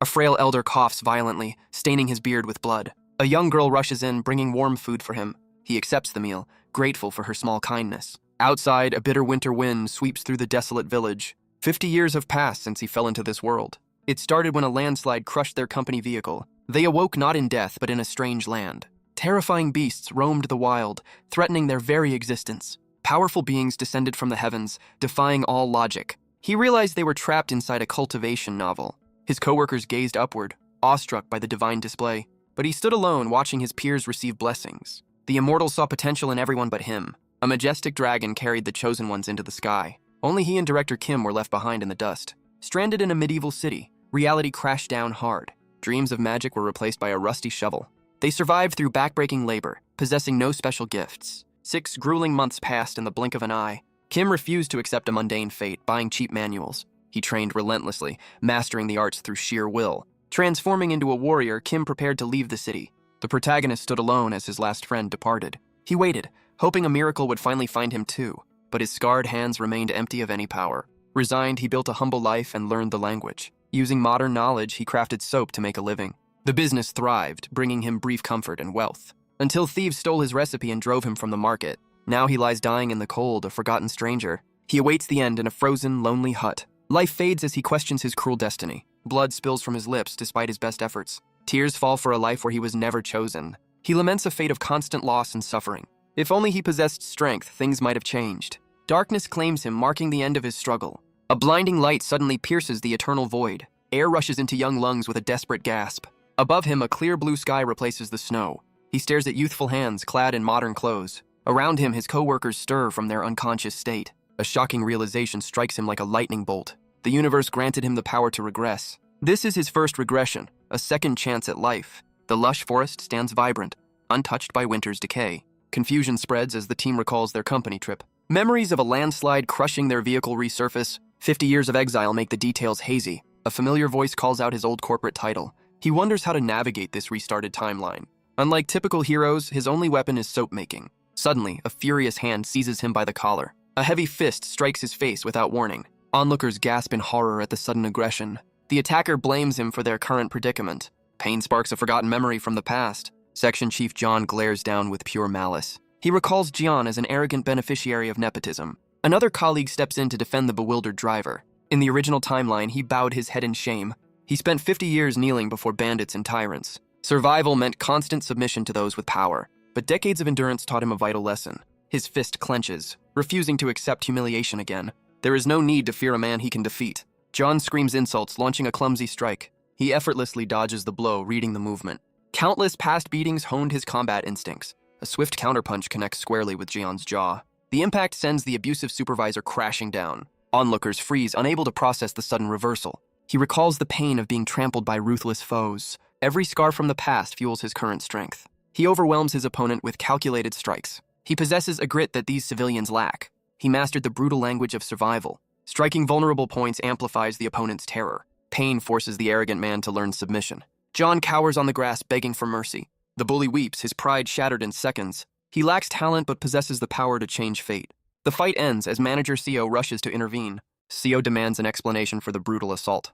A frail elder coughs violently, staining his beard with blood. A young girl rushes in, bringing warm food for him. He accepts the meal, grateful for her small kindness. Outside, a bitter winter wind sweeps through the desolate village. 50 years have passed since he fell into this world. It started when a landslide crushed their company vehicle. They awoke not in death, but in a strange land. Terrifying beasts roamed the wild, threatening their very existence. Powerful beings descended from the heavens, defying all logic. He realized they were trapped inside a cultivation novel. His coworkers gazed upward, awestruck by the divine display. But he stood alone, watching his peers receive blessings. The immortals saw potential in everyone but him. A majestic dragon carried the chosen ones into the sky. Only he and Director Kim were left behind in the dust. Stranded in a medieval city, reality crashed down hard. Dreams of magic were replaced by a rusty shovel. They survived through backbreaking labor, possessing no special gifts. 6 grueling months passed in the blink of an eye. Kim refused to accept a mundane fate, buying cheap manuals. He trained relentlessly, mastering the arts through sheer will. Transforming into a warrior, Kim prepared to leave the city. The protagonist stood alone as his last friend departed. He waited, hoping a miracle would finally find him too, but his scarred hands remained empty of any power. Resigned, he built a humble life and learned the language. Using modern knowledge, he crafted soap to make a living. The business thrived, bringing him brief comfort and wealth. Until thieves stole his recipe and drove him from the market. Now he lies dying in the cold, a forgotten stranger. He awaits the end in a frozen, lonely hut. Life fades as he questions his cruel destiny. Blood spills from his lips despite his best efforts. Tears fall for a life where he was never chosen. He laments a fate of constant loss and suffering. If only he possessed strength, things might have changed. Darkness claims him, marking the end of his struggle. A blinding light suddenly pierces the eternal void. Air rushes into young lungs with a desperate gasp. Above him, a clear blue sky replaces the snow. He stares at youthful hands clad in modern clothes. Around him, his co-workers stir from their unconscious state. A shocking realization strikes him like a lightning bolt. The universe granted him the power to regress. This is his first regression, a second chance at life. The lush forest stands vibrant, untouched by winter's decay. Confusion spreads as the team recalls their company trip. Memories of a landslide crushing their vehicle resurface. 50 years of exile make the details hazy. A familiar voice calls out his old corporate title. He wonders how to navigate this restarted timeline. Unlike typical heroes, his only weapon is soap making. Suddenly, a furious hand seizes him by the collar. A heavy fist strikes his face without warning. Onlookers gasp in horror at the sudden aggression. The attacker blames him for their current predicament. Pain sparks a forgotten memory from the past. Section Chief John glares down with pure malice. He recalls Jian as an arrogant beneficiary of nepotism. Another colleague steps in to defend the bewildered driver. In the original timeline, he bowed his head in shame. He spent 50 years kneeling before bandits and tyrants. Survival meant constant submission to those with power. But decades of endurance taught him a vital lesson. His fist clenches, refusing to accept humiliation again. There is no need to fear a man he can defeat. John screams insults, launching a clumsy strike. He effortlessly dodges the blow, reading the movement. Countless past beatings honed his combat instincts. A swift counterpunch connects squarely with Jian's jaw. The impact sends the abusive supervisor crashing down. Onlookers freeze, unable to process the sudden reversal. He recalls the pain of being trampled by ruthless foes. Every scar from the past fuels his current strength. He overwhelms his opponent with calculated strikes. He possesses a grit that these civilians lack. He mastered the brutal language of survival. Striking vulnerable points amplifies the opponent's terror. Pain forces the arrogant man to learn submission. John cowers on the grass, begging for mercy. The bully weeps, his pride shattered in seconds. He lacks talent but possesses the power to change fate. The fight ends as manager Seo rushes to intervene. Seo demands an explanation for the brutal assault.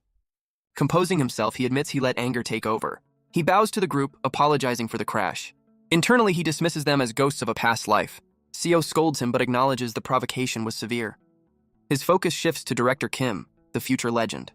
Composing himself, he admits he let anger take over. He bows to the group, apologizing for the crash. Internally, he dismisses them as ghosts of a past life. Seo scolds him but acknowledges the provocation was severe. His focus shifts to Director Kim, the future legend.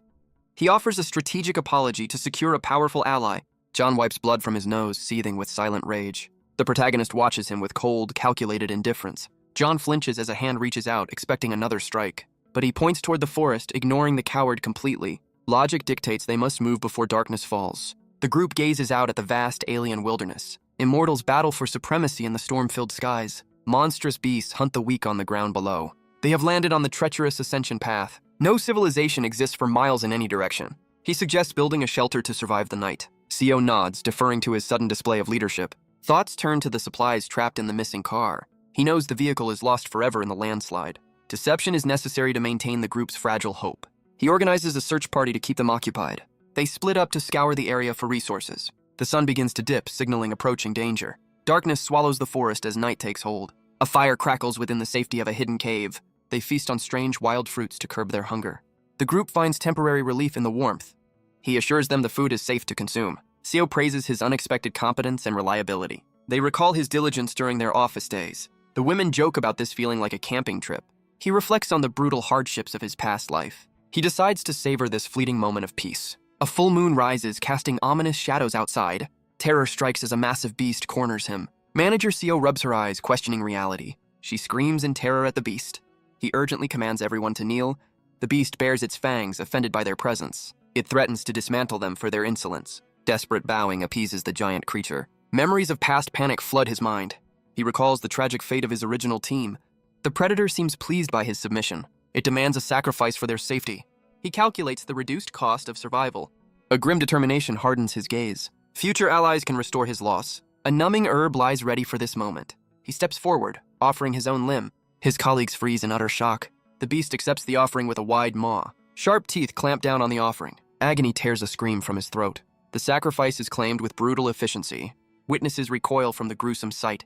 He offers a strategic apology to secure a powerful ally. John wipes blood from his nose, seething with silent rage. The protagonist watches him with cold, calculated indifference. John flinches as a hand reaches out, expecting another strike. But he points toward the forest, ignoring the coward completely. Logic dictates they must move before darkness falls. The group gazes out at the vast alien wilderness. Immortals battle for supremacy in the storm-filled skies. Monstrous beasts hunt the weak on the ground below. They have landed on the treacherous ascension path. No civilization exists for miles in any direction. He suggests building a shelter to survive the night. Seo nods, deferring to his sudden display of leadership. Thoughts turn to the supplies trapped in the missing car. He knows the vehicle is lost forever in the landslide. Deception is necessary to maintain the group's fragile hope. He organizes a search party to keep them occupied. They split up to scour the area for resources. The sun begins to dip, signaling approaching danger. Darkness swallows the forest as night takes hold. A fire crackles within the safety of a hidden cave. They feast on strange wild fruits to curb their hunger. The group finds temporary relief in the warmth. He assures them the food is safe to consume. Seo praises his unexpected competence and reliability. They recall his diligence during their office days. The women joke about this feeling like a camping trip. He reflects on the brutal hardships of his past life. He decides to savor this fleeting moment of peace. A full moon rises, casting ominous shadows outside. Terror strikes as a massive beast corners him. Manager Seo rubs her eyes, questioning reality. She screams in terror at the beast. He urgently commands everyone to kneel. The beast bares its fangs, offended by their presence. It threatens to dismantle them for their insolence. Desperate bowing appeases the giant creature. Memories of past panic flood his mind. He recalls the tragic fate of his original team. The predator seems pleased by his submission. It demands a sacrifice for their safety. He calculates the reduced cost of survival. A grim determination hardens his gaze. Future allies can restore his loss. A numbing herb lies ready for this moment. He steps forward, offering his own limb. His colleagues freeze in utter shock. The beast accepts the offering with a wide maw. Sharp teeth clamp down on the offering. Agony tears a scream from his throat. The sacrifice is claimed with brutal efficiency. Witnesses recoil from the gruesome sight.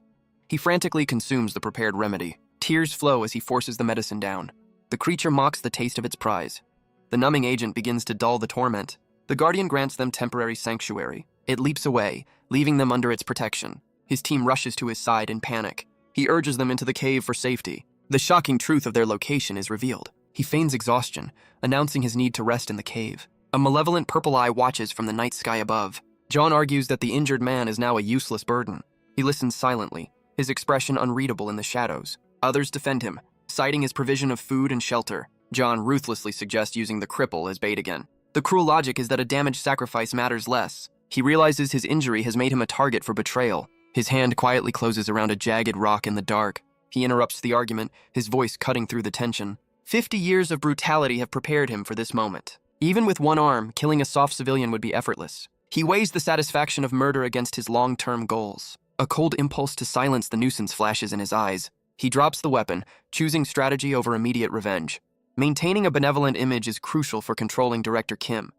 He frantically consumes the prepared remedy. Tears flow as he forces the medicine down. The creature mocks the taste of its prize. The numbing agent begins to dull the torment. The Guardian grants them temporary sanctuary. It leaps away, leaving them under its protection. His team rushes to his side in panic. He urges them into the cave for safety. The shocking truth of their location is revealed. He feigns exhaustion, announcing his need to rest in the cave. A malevolent purple eye watches from the night sky above. John argues that the injured man is now a useless burden. He listens silently, his expression unreadable in the shadows. Others defend him, citing his provision of food and shelter. John ruthlessly suggests using the cripple as bait again. The cruel logic is that a damaged sacrifice matters less. He realizes his injury has made him a target for betrayal. His hand quietly closes around a jagged rock in the dark. He interrupts the argument, his voice cutting through the tension. 50 years of brutality have prepared him for this moment. Even with one arm, killing a soft civilian would be effortless. He weighs the satisfaction of murder against his long-term goals. A cold impulse to silence the nuisance flashes in his eyes. He drops the weapon, choosing strategy over immediate revenge. Maintaining a benevolent image is crucial for controlling Director Kim.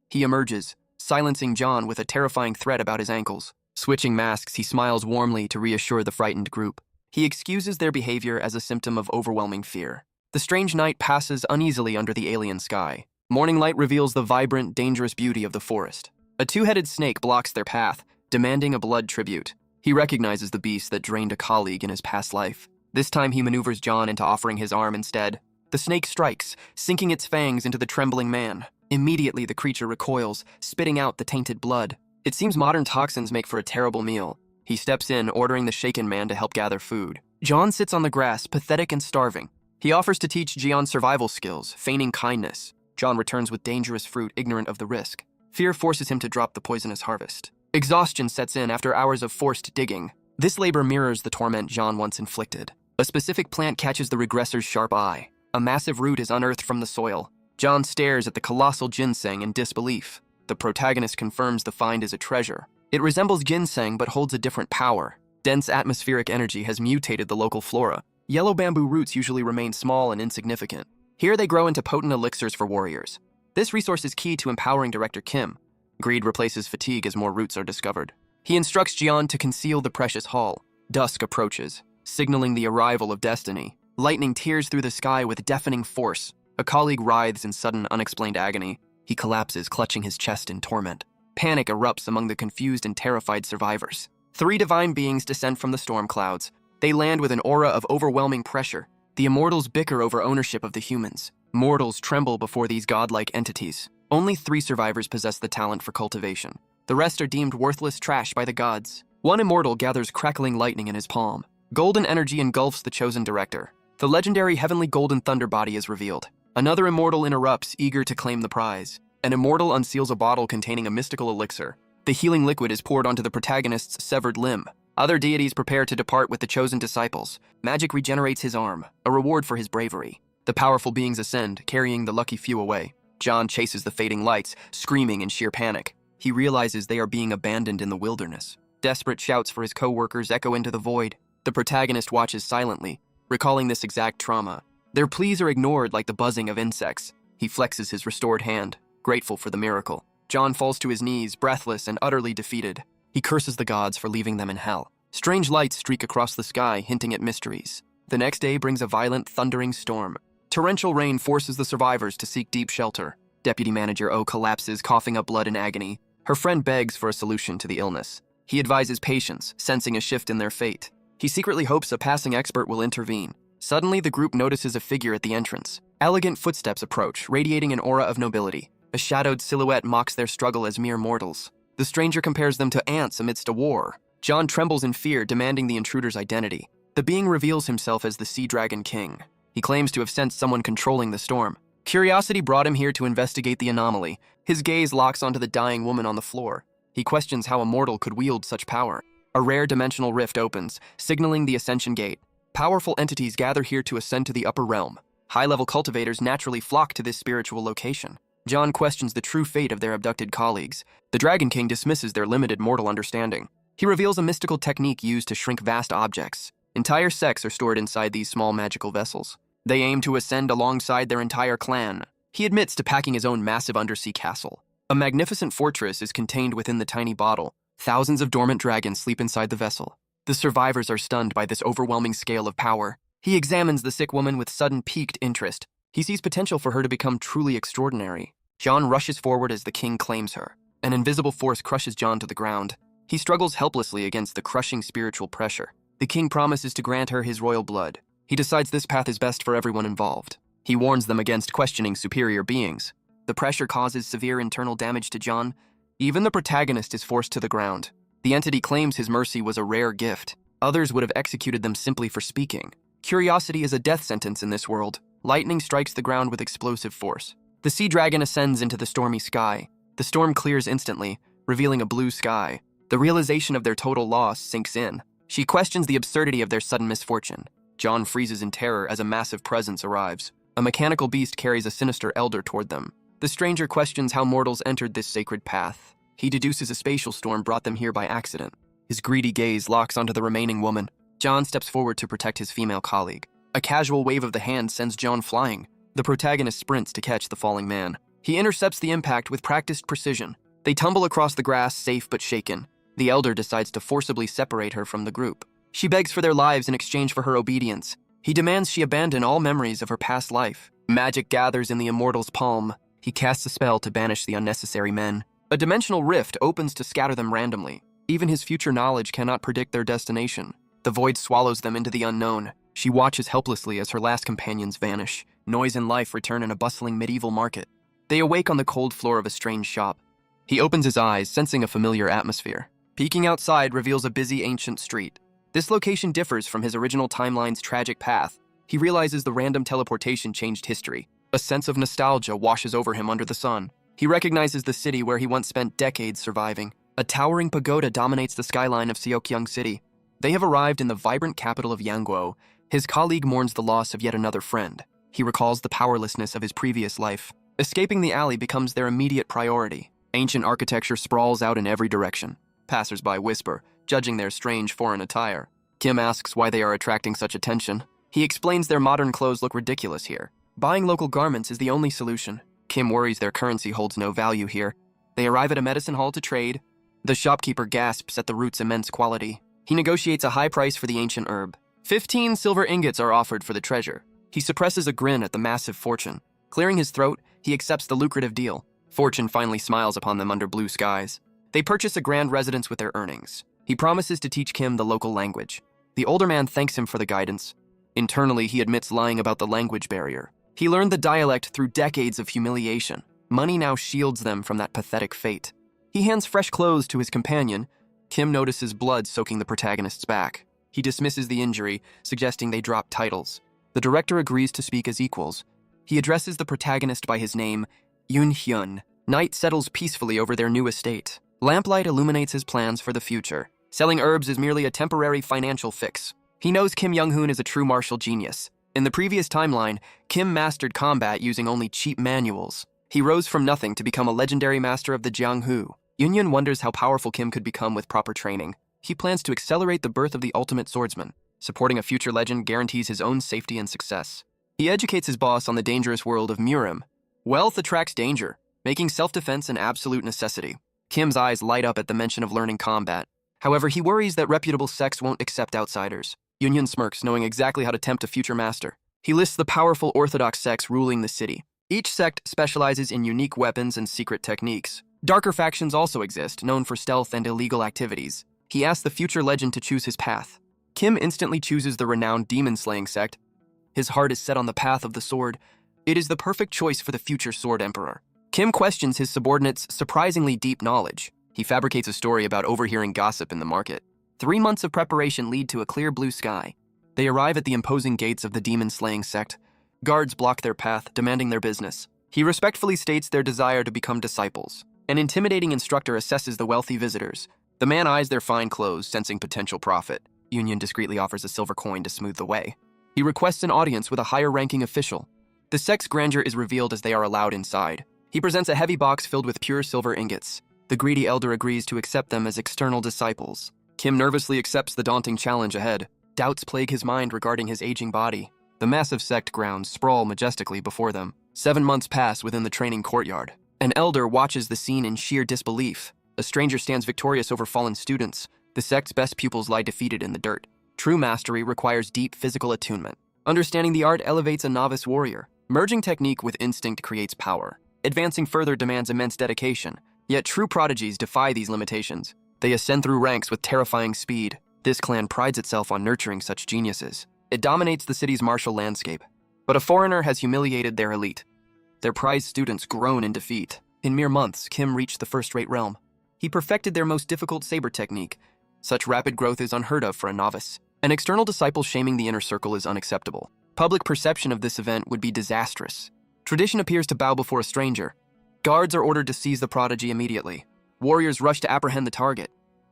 He emerges, silencing John with a terrifying threat about his ankles. Switching masks, he smiles warmly to reassure the frightened group. He excuses their behavior as a symptom of overwhelming fear. The strange night passes uneasily under the alien sky. Morning light reveals the vibrant, dangerous beauty of the forest. A two-headed snake blocks their path, demanding a blood tribute. He recognizes the beast that drained a colleague in his past life. This time he maneuvers John into offering his arm instead. The snake strikes, sinking its fangs into the trembling man. Immediately the creature recoils, spitting out the tainted blood. It seems modern toxins make for a terrible meal. He steps in, ordering the shaken man to help gather food. John sits on the grass, pathetic and starving. He offers to teach Jian survival skills, feigning kindness. John returns with dangerous fruit, ignorant of the risk. Fear forces him to drop the poisonous harvest. Exhaustion sets in after hours of forced digging. This labor mirrors the torment John once inflicted. A specific plant catches the regressor's sharp eye. A massive root is unearthed from the soil. John stares at the colossal ginseng in disbelief. The protagonist confirms the find is a treasure. It resembles ginseng but holds a different power. Dense atmospheric energy has mutated the local flora. Yellow bamboo roots usually remain small and insignificant. Here they grow into potent elixirs for warriors. This resource is key to empowering Director Kim. Greed replaces fatigue as more roots are discovered. He instructs Jian to conceal the precious haul. Dusk approaches, signaling the arrival of destiny. Lightning tears through the sky with deafening force. A colleague writhes in sudden, unexplained agony. He collapses, clutching his chest in torment. Panic erupts among the confused and terrified survivors. 3 divine beings descend from the storm clouds. They land with an aura of overwhelming pressure. The immortals bicker over ownership of the humans. Mortals tremble before these godlike entities. Only 3 survivors possess the talent for cultivation. The rest are deemed worthless trash by the gods. One immortal gathers crackling lightning in his palm. Golden energy engulfs the chosen director. The legendary heavenly golden thunder body is revealed. Another immortal interrupts, eager to claim the prize. An immortal unseals a bottle containing a mystical elixir. The healing liquid is poured onto the protagonist's severed limb. Other deities prepare to depart with the chosen disciples. Magic regenerates his arm, a reward for his bravery. The powerful beings ascend, carrying the lucky few away. John chases the fading lights, screaming in sheer panic. He realizes they are being abandoned in the wilderness. Desperate shouts for his co-workers echo into the void. The protagonist watches silently, recalling this exact trauma. Their pleas are ignored like the buzzing of insects. He flexes his restored hand, grateful for the miracle. John falls to his knees, breathless and utterly defeated. He curses the gods for leaving them in hell. Strange lights streak across the sky, hinting at mysteries. The next day brings a violent, thundering storm. Torrential rain forces the survivors to seek deep shelter. Deputy Manager O collapses, coughing up blood in agony. Her friend begs for a solution to the illness. He advises patience, sensing a shift in their fate. He secretly hopes a passing expert will intervene. Suddenly, the group notices a figure at the entrance. Elegant footsteps approach, radiating an aura of nobility. A shadowed silhouette mocks their struggle as mere mortals. The stranger compares them to ants amidst a war. John trembles in fear, demanding the intruder's identity. The being reveals himself as the Sea Dragon King. He claims to have sensed someone controlling the storm. Curiosity brought him here to investigate the anomaly. His gaze locks onto the dying woman on the floor. He questions how a mortal could wield such power. A rare dimensional rift opens, signaling the Ascension Gate. Powerful entities gather here to ascend to the upper realm. High-level cultivators naturally flock to this spiritual location. John questions the true fate of their abducted colleagues. The Dragon King dismisses their limited mortal understanding. He reveals a mystical technique used to shrink vast objects. Entire sects are stored inside these small magical vessels. They aim to ascend alongside their entire clan. He admits to packing his own massive undersea castle. A magnificent fortress is contained within the tiny bottle. Thousands of dormant dragons sleep inside the vessel. The survivors are stunned by this overwhelming scale of power. He examines the sick woman with sudden piqued interest. He sees potential for her to become truly extraordinary. John rushes forward as the king claims her. An invisible force crushes John to the ground. He struggles helplessly against the crushing spiritual pressure. The king promises to grant her his royal blood. He decides this path is best for everyone involved. He warns them against questioning superior beings. The pressure causes severe internal damage to John. Even the protagonist is forced to the ground. The entity claims his mercy was a rare gift. Others would have executed them simply for speaking. Curiosity is a death sentence in this world. Lightning strikes the ground with explosive force. The sea dragon ascends into the stormy sky. The storm clears instantly, revealing a blue sky. The realization of their total loss sinks in. She questions the absurdity of their sudden misfortune. John freezes in terror as a massive presence arrives. A mechanical beast carries a sinister elder toward them. The stranger questions how mortals entered this sacred path. He deduces a spatial storm brought them here by accident. His greedy gaze locks onto the remaining woman. John steps forward to protect his female colleague. A casual wave of the hand sends John flying. The protagonist sprints to catch the falling man. He intercepts the impact with practiced precision. They tumble across the grass, safe but shaken. The elder decides to forcibly separate her from the group. She begs for their lives in exchange for her obedience. He demands she abandon all memories of her past life. Magic gathers in the immortal's palm. He casts a spell to banish the unnecessary men. A dimensional rift opens to scatter them randomly. Even his future knowledge cannot predict their destination. The void swallows them into the unknown. She watches helplessly as her last companions vanish. Noise and life return in a bustling medieval market. They awake on the cold floor of a strange shop. He opens his eyes, sensing a familiar atmosphere. Peeking outside reveals a busy ancient street. This location differs from his original timeline's tragic path. He realizes the random teleportation changed history. A sense of nostalgia washes over him under the sun. He recognizes the city where he once spent decades surviving. A towering pagoda dominates the skyline of Seokyung City. They have arrived in the vibrant capital of Yangguo. His colleague mourns the loss of yet another friend. He recalls the powerlessness of his previous life. Escaping the alley becomes their immediate priority. Ancient architecture sprawls out in every direction. Passers-by whisper, judging their strange foreign attire. Kim asks why they are attracting such attention. He explains their modern clothes look ridiculous here. Buying local garments is the only solution. Kim worries their currency holds no value here. They arrive at a medicine hall to trade. The shopkeeper gasps at the root's immense quality. He negotiates a high price for the ancient herb. 15 silver ingots are offered for the treasure. He suppresses a grin at the massive fortune. Clearing his throat, he accepts the lucrative deal. Fortune finally smiles upon them under blue skies. They purchase a grand residence with their earnings. He promises to teach Kim the local language. The older man thanks him for the guidance. Internally, he admits lying about the language barrier. He learned the dialect through decades of humiliation. Money now shields them from that pathetic fate. He hands fresh clothes to his companion. Kim notices blood soaking the protagonist's back. He dismisses the injury, suggesting they drop titles. The director agrees to speak as equals. He addresses the protagonist by his name, Yoon Hyun. Night settles peacefully over their new estate. Lamplight illuminates his plans for the future. Selling herbs is merely a temporary financial fix. He knows Kim Young-hoon is a true martial genius. In the previous timeline, Kim mastered combat using only cheap manuals. He rose from nothing to become a legendary master of the Jianghu. Yun wonders how powerful Kim could become with proper training. He plans to accelerate the birth of the ultimate swordsman. Supporting a future legend guarantees his own safety and success. He educates his boss on the dangerous world of Murim. Wealth attracts danger, making self-defense an absolute necessity. Kim's eyes light up at the mention of learning combat. However, he worries that reputable sects won't accept outsiders. Yun smirks, knowing exactly how to tempt a future master. He lists the powerful orthodox sects ruling the city. Each sect specializes in unique weapons and secret techniques. Darker factions also exist, known for stealth and illegal activities. He asks the future legend to choose his path. Kim instantly chooses the renowned demon-slaying sect. His heart is set on the path of the sword. It is the perfect choice for the future Sword Emperor. Kim questions his subordinates' surprisingly deep knowledge. He fabricates a story about overhearing gossip in the market. 3 months of preparation lead to a clear blue sky. They arrive at the imposing gates of the demon-slaying sect. Guards block their path, demanding their business. He respectfully states their desire to become disciples. An intimidating instructor assesses the wealthy visitors. The man eyes their fine clothes, sensing potential profit. Union discreetly offers a silver coin to smooth the way. He requests an audience with a higher-ranking official. The sect's grandeur is revealed as they are allowed inside. He presents a heavy box filled with pure silver ingots. The greedy elder agrees to accept them as external disciples. Kim nervously accepts the daunting challenge ahead. Doubts plague his mind regarding his aging body. The massive sect grounds sprawl majestically before them. 7 months pass within the training courtyard. An elder watches the scene in sheer disbelief. A stranger stands victorious over fallen students. The sect's best pupils lie defeated in the dirt. True mastery requires deep physical attunement. Understanding the art elevates a novice warrior. Merging technique with instinct creates power. Advancing further demands immense dedication. Yet true prodigies defy these limitations. They ascend through ranks with terrifying speed. This clan prides itself on nurturing such geniuses. It dominates the city's martial landscape. But a foreigner has humiliated their elite. Their prized students groan in defeat. In mere months, Kim reached the first-rate realm. He perfected their most difficult saber technique. Such rapid growth is unheard of for a novice. An external disciple shaming the inner circle is unacceptable. Public perception of this event would be disastrous. Tradition appears to bow before a stranger. Guards are ordered to seize the prodigy immediately. Warriors rush to apprehend the target.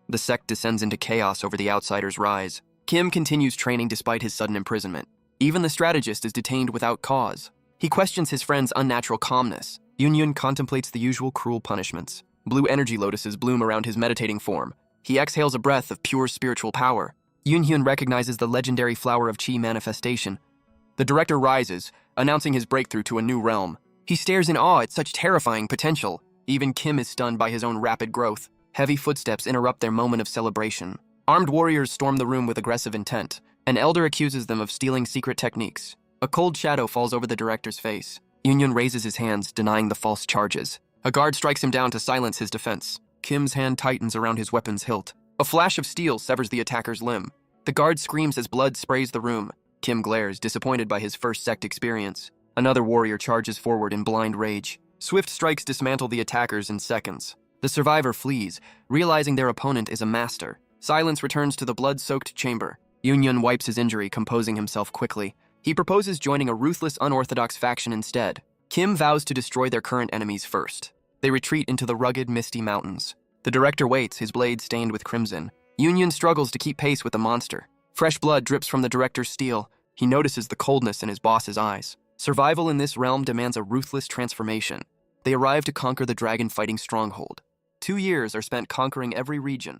The sect descends into chaos over the outsider's rise. Kim continues training despite his sudden imprisonment. Even the strategist is detained without cause. He questions his friend's unnatural calmness. Yun contemplates the usual cruel punishments. Blue energy lotuses bloom around his meditating form. He exhales a breath of pure spiritual power. Yun recognizes the legendary flower of Qi manifestation. The director rises, announcing his breakthrough to a new realm. He stares in awe at such terrifying potential. Even Kim is stunned by his own rapid growth. Heavy footsteps interrupt their moment of celebration. Armed warriors storm the room with aggressive intent. An elder accuses them of stealing secret techniques. A cold shadow falls over the director's face. Yun raises his hands, denying the false charges. A guard strikes him down to silence his defense. Kim's hand tightens around his weapon's hilt. A flash of steel severs the attacker's limb. The guard screams as blood sprays the room. Kim glares, disappointed by his first sect experience. Another warrior charges forward in blind rage. Swift strikes dismantle the attackers in seconds. The survivor flees, realizing their opponent is a master. Silence returns to the blood-soaked chamber. Yun wipes his injury, composing himself quickly. He proposes joining a ruthless, unorthodox faction instead. Kim vows to destroy their current enemies first. They retreat into the rugged, misty mountains. The director waits, his blade stained with crimson. Yun struggles to keep pace with the monster. Fresh blood drips from the director's steel. He notices the coldness in his boss's eyes. Survival in this realm demands a ruthless transformation. They arrive to conquer the dragon-fighting stronghold. 2 years are spent conquering every region.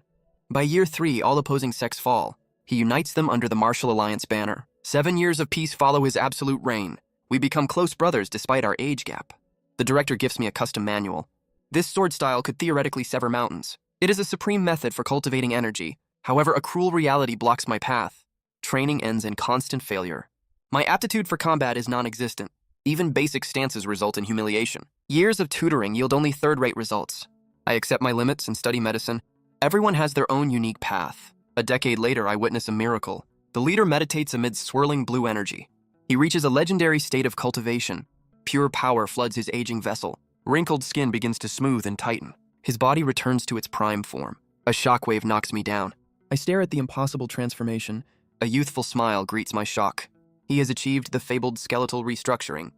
By year 3, all opposing sects fall. He unites them under the Martial Alliance banner. 7 years of peace follow his absolute reign. We become close brothers despite our age gap. The director gifts me a custom manual. This sword style could theoretically sever mountains. It is a supreme method for cultivating energy. However, a cruel reality blocks my path. Training ends in constant failure. My aptitude for combat is non-existent. Even basic stances result in humiliation. Years of tutoring yield only third-rate results. I accept my limits and study medicine. Everyone has their own unique path. A decade later, I witness a miracle. The leader meditates amidst swirling blue energy. He reaches a legendary state of cultivation. Pure power floods his aging vessel. Wrinkled skin begins to smooth and tighten. His body returns to its prime form. A shockwave knocks me down. I stare at the impossible transformation. A youthful smile greets my shock. He has achieved the fabled skeletal restructuring.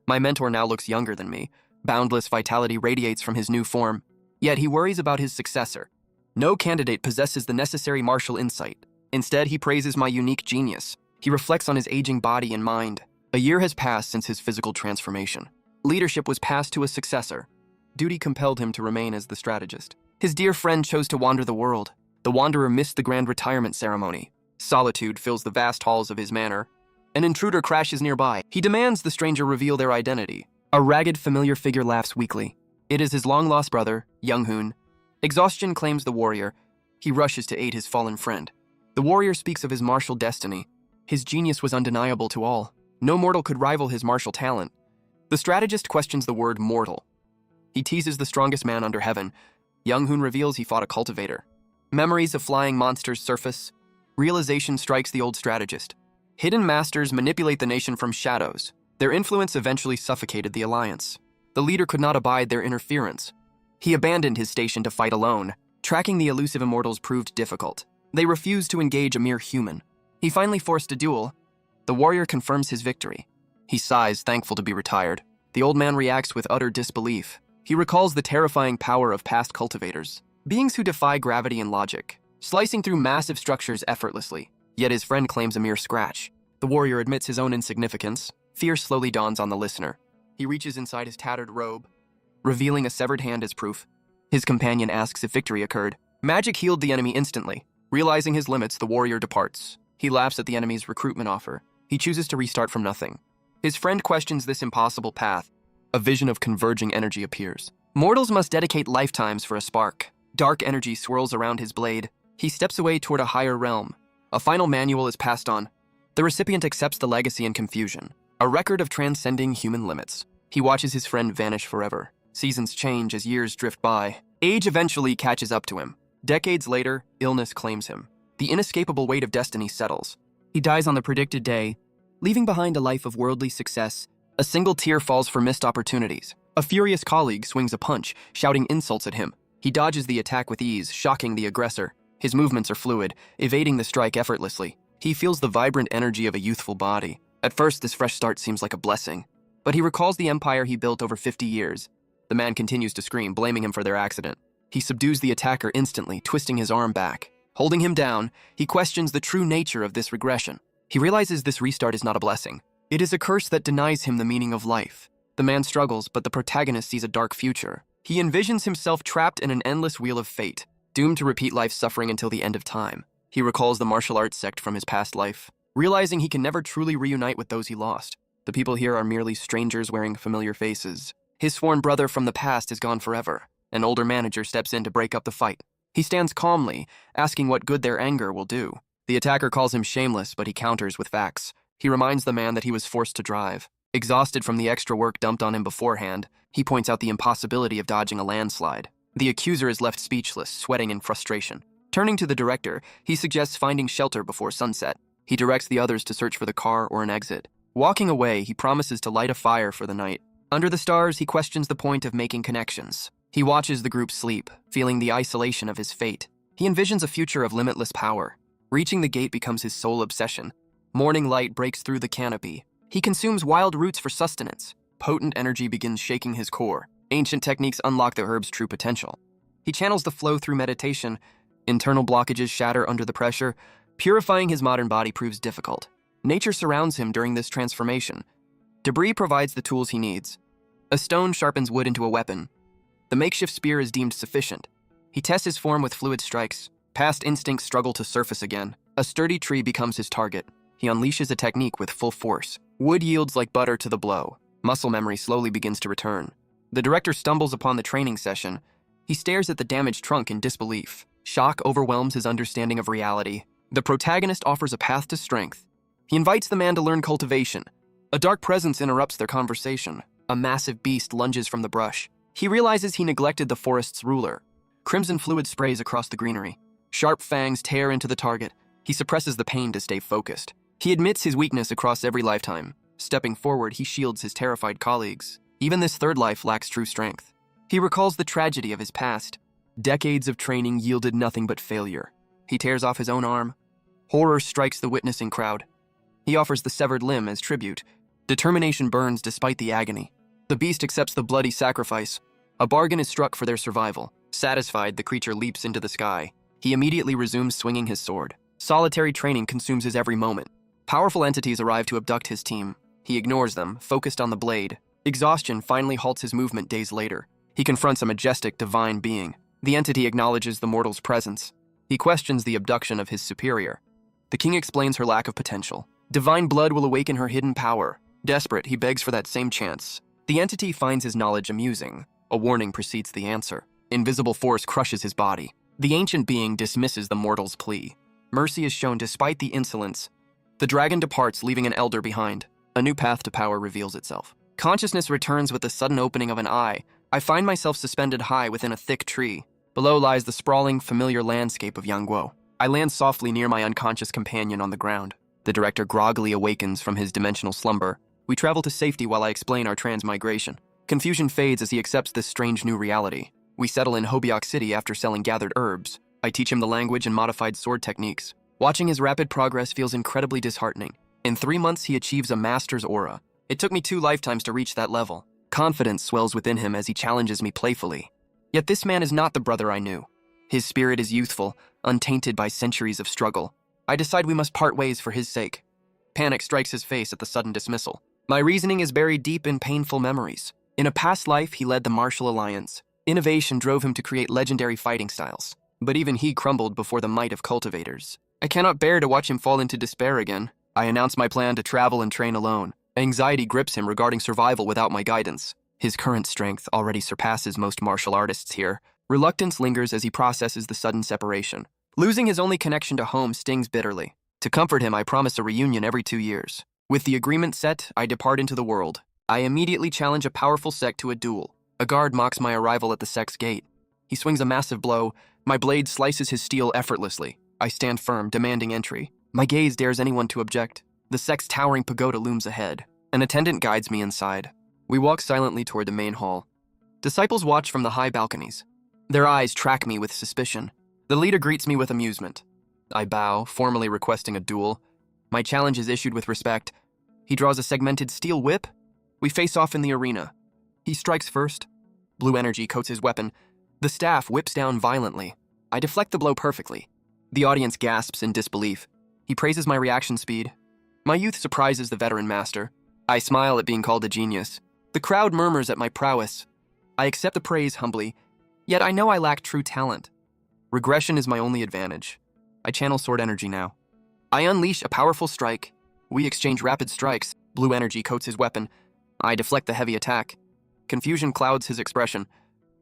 My mentor now looks younger than me. Boundless vitality radiates from his new form. Yet he worries about his successor. No candidate possesses the necessary martial insight. Instead, he praises my unique genius. He reflects on his aging body and mind. A year has passed since his physical transformation. Leadership was passed to a successor. Duty compelled him to remain as the strategist. His dear friend chose to wander the world. The wanderer missed the grand retirement ceremony. Solitude fills the vast halls of his manor. An intruder crashes nearby. He demands the stranger reveal their identity. A ragged, familiar figure laughs weakly. It is his long-lost brother, Young-hoon. Exhaustion claims the warrior. He rushes to aid his fallen friend. The warrior speaks of his martial destiny. His genius was undeniable to all. No mortal could rival his martial talent. The strategist questions the word mortal. He teases the strongest man under heaven. Young Hoon reveals he fought a cultivator. Memories of flying monsters surface. Realization strikes the old strategist. Hidden masters manipulate the nation from shadows. Their influence eventually suffocated the alliance. The leader could not abide their interference. He abandoned his station to fight alone. Tracking the elusive immortals proved difficult. They refused to engage a mere human. He finally forced a duel. The warrior confirms his victory. He sighs, thankful to be retired. The old man reacts with utter disbelief. He recalls the terrifying power of past cultivators, beings who defy gravity and logic, slicing through massive structures effortlessly. Yet his friend claims a mere scratch. The warrior admits his own insignificance. Fear slowly dawns on the listener. He reaches inside his tattered robe, revealing a severed hand as proof. His companion asks if victory occurred. Magic healed the enemy instantly. Realizing his limits, the warrior departs. He laughs at the enemy's recruitment offer. He chooses to restart from nothing. His friend questions this impossible path. A vision of converging energy appears. Mortals must dedicate lifetimes for a spark. Dark energy swirls around his blade. He steps away toward a higher realm. A final manual is passed on. The recipient accepts the legacy in confusion. A record of transcending human limits. He watches his friend vanish forever. Seasons change as years drift by. Age eventually catches up to him. Decades later, illness claims him. The inescapable weight of destiny settles. He dies on the predicted day, leaving behind a life of worldly success. A single tear falls for missed opportunities. A furious colleague swings a punch, shouting insults at him. He dodges the attack with ease, shocking the aggressor. His movements are fluid, evading the strike effortlessly. He feels the vibrant energy of a youthful body. At first, this fresh start seems like a blessing. But he recalls the empire he built over 50 years. The man continues to scream, blaming him for their accident. He subdues the attacker instantly, twisting his arm back. Holding him down, he questions the true nature of this regression. He realizes this restart is not a blessing. It is a curse that denies him the meaning of life. The man struggles, but the protagonist sees a dark future. He envisions himself trapped in an endless wheel of fate, doomed to repeat life's suffering until the end of time. He recalls the martial arts sect from his past life, realizing he can never truly reunite with those he lost. The people here are merely strangers wearing familiar faces. His sworn brother from the past is gone forever. An older manager steps in to break up the fight. He stands calmly, asking what good their anger will do. The attacker calls him shameless, but he counters with facts. He reminds the man that he was forced to drive. Exhausted from the extra work dumped on him beforehand, he points out the impossibility of dodging a landslide. The accuser is left speechless, sweating in frustration. Turning to the director, he suggests finding shelter before sunset. He directs the others to search for the car or an exit. Walking away, he promises to light a fire for the night. Under the stars, he questions the point of making connections. He watches the group sleep, feeling the isolation of his fate. He envisions a future of limitless power. Reaching the gate becomes his sole obsession. Morning light breaks through the canopy. He consumes wild roots for sustenance. Potent energy begins shaking his core. Ancient techniques unlock the herb's true potential. He channels the flow through meditation. Internal blockages shatter under the pressure. Purifying his modern body proves difficult. Nature surrounds him during this transformation. Debris provides the tools he needs. A stone sharpens wood into a weapon. The makeshift spear is deemed sufficient. He tests his form with fluid strikes. Past instincts struggle to surface again. A sturdy tree becomes his target. He unleashes a technique with full force. Wood yields like butter to the blow. Muscle memory slowly begins to return. The director stumbles upon the training session. He stares at the damaged trunk in disbelief. Shock overwhelms his understanding of reality. The protagonist offers a path to strength. He invites the man to learn cultivation. A dark presence interrupts their conversation. A massive beast lunges from the brush. He realizes he neglected the forest's ruler. Crimson fluid sprays across the greenery. Sharp fangs tear into the target. He suppresses the pain to stay focused. He admits his weakness across every lifetime. Stepping forward, he shields his terrified colleagues. Even this third life lacks true strength. He recalls the tragedy of his past. Decades of training yielded nothing but failure. He tears off his own arm. Horror strikes the witnessing crowd. He offers the severed limb as tribute. Determination burns despite the agony. The beast accepts the bloody sacrifice. A bargain is struck for their survival. Satisfied, the creature leaps into the sky. He immediately resumes swinging his sword. Solitary training consumes his every moment. Powerful entities arrive to abduct his team. He ignores them, focused on the blade. Exhaustion finally halts his movement days later. He confronts a majestic, divine being. The entity acknowledges the mortal's presence. He questions the abduction of his superior. The king explains her lack of potential. Divine blood will awaken her hidden power. Desperate, he begs for that same chance. The entity finds his knowledge amusing. A warning precedes the answer. Invisible force crushes his body. The ancient being dismisses the mortal's plea. Mercy is shown despite the insolence. The dragon departs, leaving an elder behind. A new path to power reveals itself. Consciousness returns with the sudden opening of an eye. I find myself suspended high within a thick tree. Below lies the sprawling, familiar landscape of Yangguo. I land softly near my unconscious companion on the ground. The director groggily awakens from his dimensional slumber. We travel to safety while I explain our transmigration. Confusion fades as he accepts this strange new reality. We settle in Hobiok City after selling gathered herbs. I teach him the language and modified sword techniques. Watching his rapid progress feels incredibly disheartening. In 3 months, he achieves a master's aura. It took me 2 lifetimes to reach that level. Confidence swells within him as he challenges me playfully. Yet this man is not the brother I knew. His spirit is youthful, untainted by centuries of struggle. I decide we must part ways for his sake. Panic strikes his face at the sudden dismissal. My reasoning is buried deep in painful memories. In a past life, he led the Martial Alliance. Innovation drove him to create legendary fighting styles. But even he crumbled before the might of cultivators. I cannot bear to watch him fall into despair again. I announce my plan to travel and train alone. Anxiety grips him regarding survival without my guidance. His current strength already surpasses most martial artists here. Reluctance lingers as he processes the sudden separation. Losing his only connection to home stings bitterly. To comfort him, I promise a reunion every 2 years. With the agreement set, I depart into the world. I immediately challenge a powerful sect to a duel. A guard mocks my arrival at the sect's gate. He swings a massive blow. My blade slices his steel effortlessly. I stand firm, demanding entry. My gaze dares anyone to object. The sect's towering pagoda looms ahead. An attendant guides me inside. We walk silently toward the main hall. Disciples watch from the high balconies. Their eyes track me with suspicion. The leader greets me with amusement. I bow, formally requesting a duel. My challenge is issued with respect. He draws a segmented steel whip. We face off in the arena. He strikes first. Blue energy coats his weapon. The staff whips down violently. I deflect the blow perfectly. The audience gasps in disbelief. He praises my reaction speed. My youth surprises the veteran master. I smile at being called a genius. The crowd murmurs at my prowess. I accept the praise humbly, yet I know I lack true talent. Regression is my only advantage. I channel sword energy now. I unleash a powerful strike. We exchange rapid strikes. Blue energy coats his weapon. I deflect the heavy attack. Confusion clouds his expression.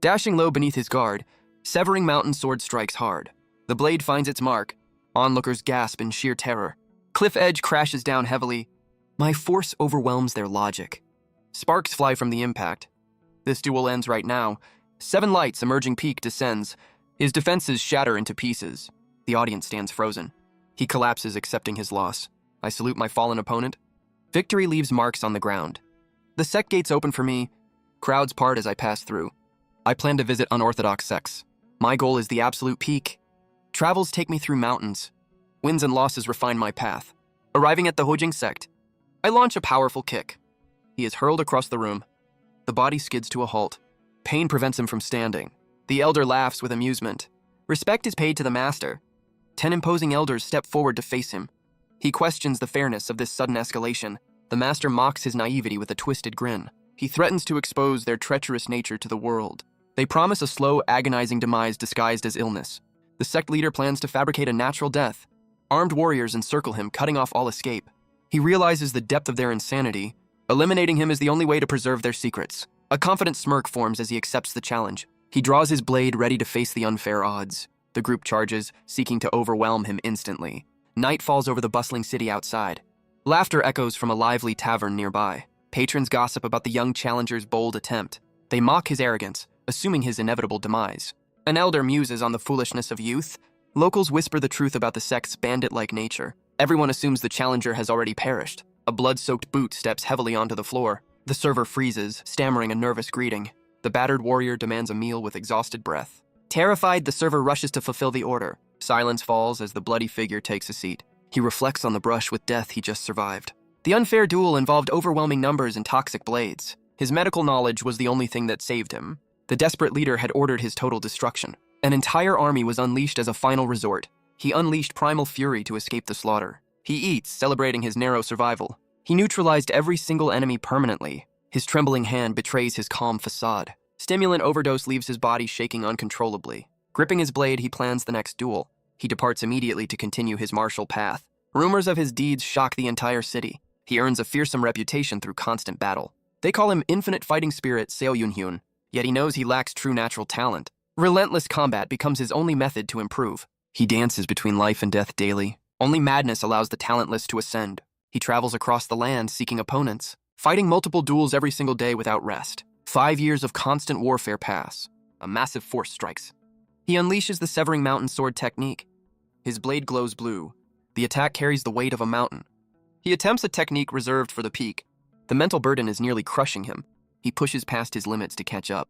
Dashing low beneath his guard, severing mountain sword strikes hard. The blade finds its mark. Onlookers gasp in sheer terror. Cliff edge crashes down heavily. My force overwhelms their logic. Sparks fly from the impact. This duel ends right now. 7 lights emerging peak descends. His defenses shatter into pieces. The audience stands frozen. He collapses, accepting his loss. I salute my fallen opponent. Victory leaves marks on the ground. The sect gates open for me. Crowds part as I pass through. I plan to visit unorthodox sects. My goal is the absolute peak. Travels take me through mountains. Wins and losses refine my path. Arriving at the Hojing sect, I launch a powerful kick. He is hurled across the room. The body skids to a halt. Pain prevents him from standing. The elder laughs with amusement. Respect is paid to the master. 10 imposing elders step forward to face him. He questions the fairness of this sudden escalation. The master mocks his naivety with a twisted grin. He threatens to expose their treacherous nature to the world. They promise a slow, agonizing demise disguised as illness. The sect leader plans to fabricate a natural death. Armed warriors encircle him, cutting off all escape. He realizes the depth of their insanity. Eliminating him is the only way to preserve their secrets. A confident smirk forms as he accepts the challenge. He draws his blade, ready to face the unfair odds. The group charges, seeking to overwhelm him instantly. Night falls over the bustling city outside. Laughter echoes from a lively tavern nearby. Patrons gossip about the young challenger's bold attempt. They mock his arrogance, assuming his inevitable demise. An elder muses on the foolishness of youth. Locals whisper the truth about the sect's bandit-like nature. Everyone assumes the challenger has already perished. A blood-soaked boot steps heavily onto the floor. The server freezes, stammering a nervous greeting. The battered warrior demands a meal with exhausted breath. Terrified, the server rushes to fulfill the order. Silence falls as the bloody figure takes a seat. He reflects on the brush with death he just survived. The unfair duel involved overwhelming numbers and toxic blades. His medical knowledge was the only thing that saved him. The desperate leader had ordered his total destruction. An entire army was unleashed as a final resort. He unleashed primal fury to escape the slaughter. He eats, celebrating his narrow survival. He neutralized every single enemy permanently. His trembling hand betrays his calm facade. Stimulant overdose leaves his body shaking uncontrollably. Gripping his blade, he plans the next duel. He departs immediately to continue his martial path. Rumors of his deeds shock the entire city. He earns a fearsome reputation through constant battle. They call him Infinite Fighting Spirit Seo Yun-hyun, yet he knows he lacks true natural talent. Relentless combat becomes his only method to improve. He dances between life and death daily. Only madness allows the talentless to ascend. He travels across the land seeking opponents. fighting multiple duels every single day without rest. 5 years of constant warfare pass. A massive force strikes. He unleashes the Severing Mountain Sword technique. His blade glows blue. The attack carries the weight of a mountain. He attempts a technique reserved for the peak. The mental burden is nearly crushing him. He pushes past his limits to catch up.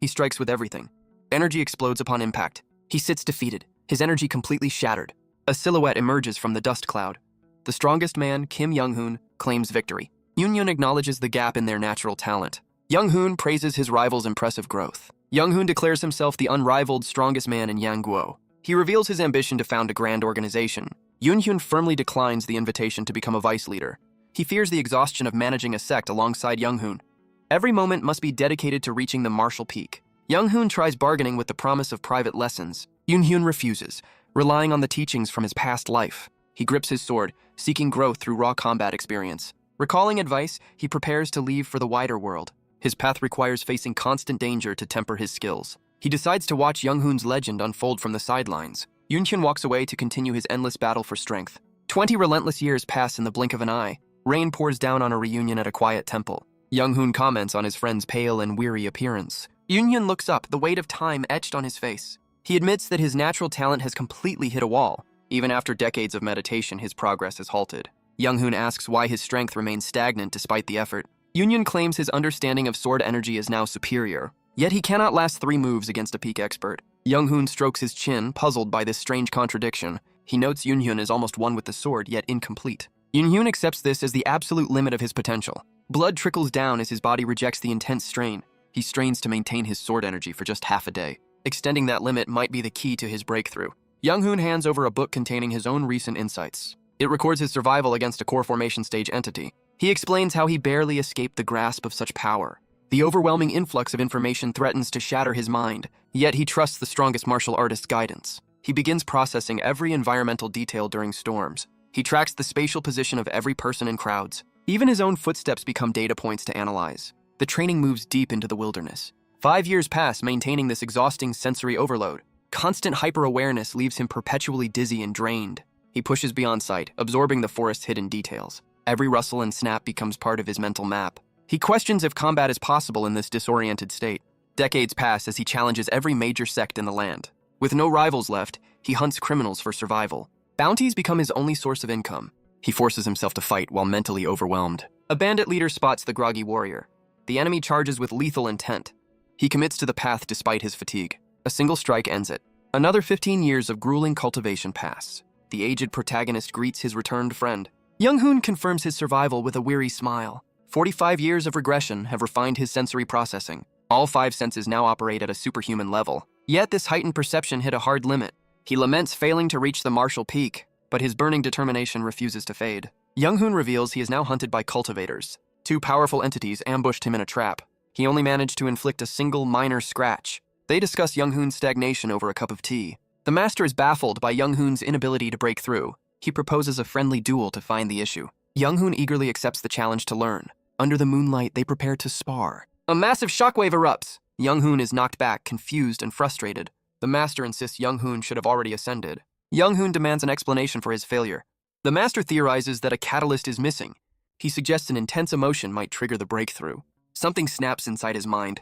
He strikes with everything. Energy explodes upon impact. He sits defeated, his energy completely shattered. A silhouette emerges from the dust cloud. The strongest man, Kim Young-hoon, claims victory. Yoon-yoon acknowledges the gap in their natural talent. Young-hoon praises his rival's impressive growth. Young-hoon declares himself the unrivaled strongest man in Yangguo. He reveals his ambition to found a grand organization. Yoon-hoon firmly declines the invitation to become a vice leader. He fears the exhaustion of managing a sect alongside Young-hoon. Every moment must be dedicated to reaching the martial peak. Young-hoon tries bargaining with the promise of private lessons. Yoon-hoon refuses, relying on the teachings from his past life. He grips his sword, seeking growth through raw combat experience. Recalling advice, he prepares to leave for the wider world. His path requires facing constant danger to temper his skills. He decides to watch Young-hoon's legend unfold from the sidelines. Yoon-hoon walks away to continue his endless battle for strength. 20 relentless years pass in the blink of an eye. Rain pours down on a reunion at a quiet temple. Young-hoon comments on his friend's pale and weary appearance. Yoon-hoon looks up, the weight of time etched on his face. He admits that his natural talent has completely hit a wall. Even after decades of meditation, his progress has halted. Young-hoon asks why his strength remains stagnant despite the effort. Yoon-hoon claims his understanding of sword energy is now superior. Yet he cannot last 3 moves against a peak expert. Young-hoon strokes his chin, puzzled by this strange contradiction. He notes Yoon-hoon is almost one with the sword, yet incomplete. Yoon-hoon accepts this as the absolute limit of his potential. Blood trickles down as his body rejects the intense strain. He strains to maintain his sword energy for just half a day. Extending that limit might be the key to his breakthrough. Young-hoon hands over a book containing his own recent insights. It records his survival against a core formation stage entity. He explains how he barely escaped the grasp of such power. The overwhelming influx of information threatens to shatter his mind, yet he trusts the strongest martial artist's guidance. He begins processing every environmental detail during storms. He tracks the spatial position of every person in crowds. Even his own footsteps become data points to analyze. The training moves deep into the wilderness. 5 years pass maintaining this exhausting sensory overload. Constant hyper-awareness leaves him perpetually dizzy and drained. He pushes beyond sight, absorbing the forest's hidden details. Every rustle and snap becomes part of his mental map. He questions if combat is possible in this disoriented state. Decades pass as he challenges every major sect in the land. With no rivals left, he hunts criminals for survival. Bounties become his only source of income. He forces himself to fight while mentally overwhelmed. A bandit leader spots the groggy warrior. The enemy charges with lethal intent. He commits to the path despite his fatigue. A single strike ends it. Another 15 years of grueling cultivation pass. The aged protagonist greets his returned friend. Young-hoon confirms his survival with a weary smile. 45 years of regression have refined his sensory processing. All 5 senses now operate at a superhuman level. Yet this heightened perception hit a hard limit. He laments failing to reach the martial peak, but his burning determination refuses to fade. Young-hoon reveals he is now hunted by cultivators. 2 powerful entities ambushed him in a trap. He only managed to inflict a single minor scratch. They discuss Young-hoon's stagnation over a cup of tea. The master is baffled by Young-hoon's inability to break through. He proposes a friendly duel to find the issue. Young-hoon eagerly accepts the challenge to learn. Under the moonlight, they prepare to spar. A massive shockwave erupts. Young-hoon is knocked back, confused and frustrated. The master insists Young-hoon should have already ascended. Young-hoon demands an explanation for his failure. The master theorizes that a catalyst is missing. He suggests an intense emotion might trigger the breakthrough. Something snaps inside his mind.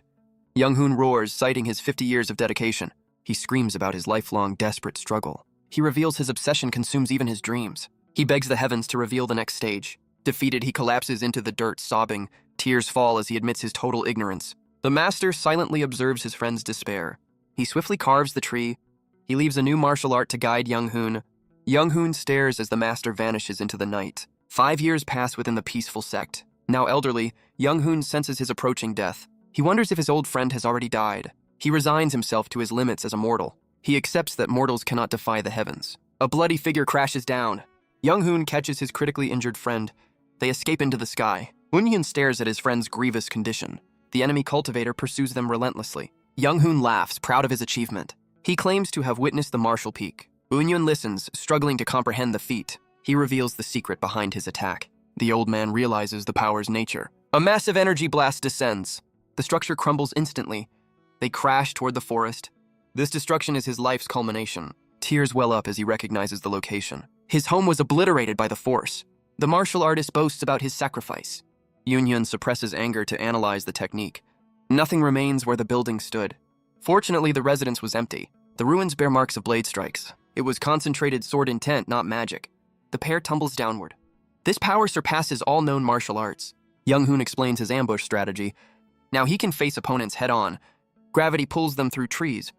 Young-hoon roars, citing his 50 years of dedication. He screams about his lifelong, desperate struggle. He reveals his obsession consumes even his dreams. He begs the heavens to reveal the next stage. Defeated, he collapses into the dirt, sobbing. Tears fall as he admits his total ignorance. The master silently observes his friend's despair. He swiftly carves the tree. He leaves a new martial art to guide Young-hoon. Young-hoon stares as the master vanishes into the night. 5 years pass within the peaceful sect. Now elderly, Young-hoon senses his approaching death. He wonders if his old friend has already died. He resigns himself to his limits as a mortal. He accepts that mortals cannot defy the heavens. A bloody figure crashes down. Young-hoon catches his critically injured friend. They escape into the sky. Eun-hyun stares at his friend's grievous condition. The enemy cultivator pursues them relentlessly. Young-hoon laughs, proud of his achievement. He claims to have witnessed the martial peak. Eun-hyun listens, struggling to comprehend the feat. He reveals the secret behind his attack. The old man realizes the power's nature. A massive energy blast descends. The structure crumbles instantly. They crash toward the forest. This destruction is his life's culmination. Tears well up as he recognizes the location. His home was obliterated by the force. The martial artist boasts about his sacrifice. Yun suppresses anger to analyze the technique. Nothing remains where the building stood. Fortunately, the residence was empty. The ruins bear marks of blade strikes. It was concentrated sword intent, not magic. The pair tumbles downward. This power surpasses all known martial arts. Young-hoon explains his ambush strategy. Now he can face opponents head-on. Gravity pulls them through trees.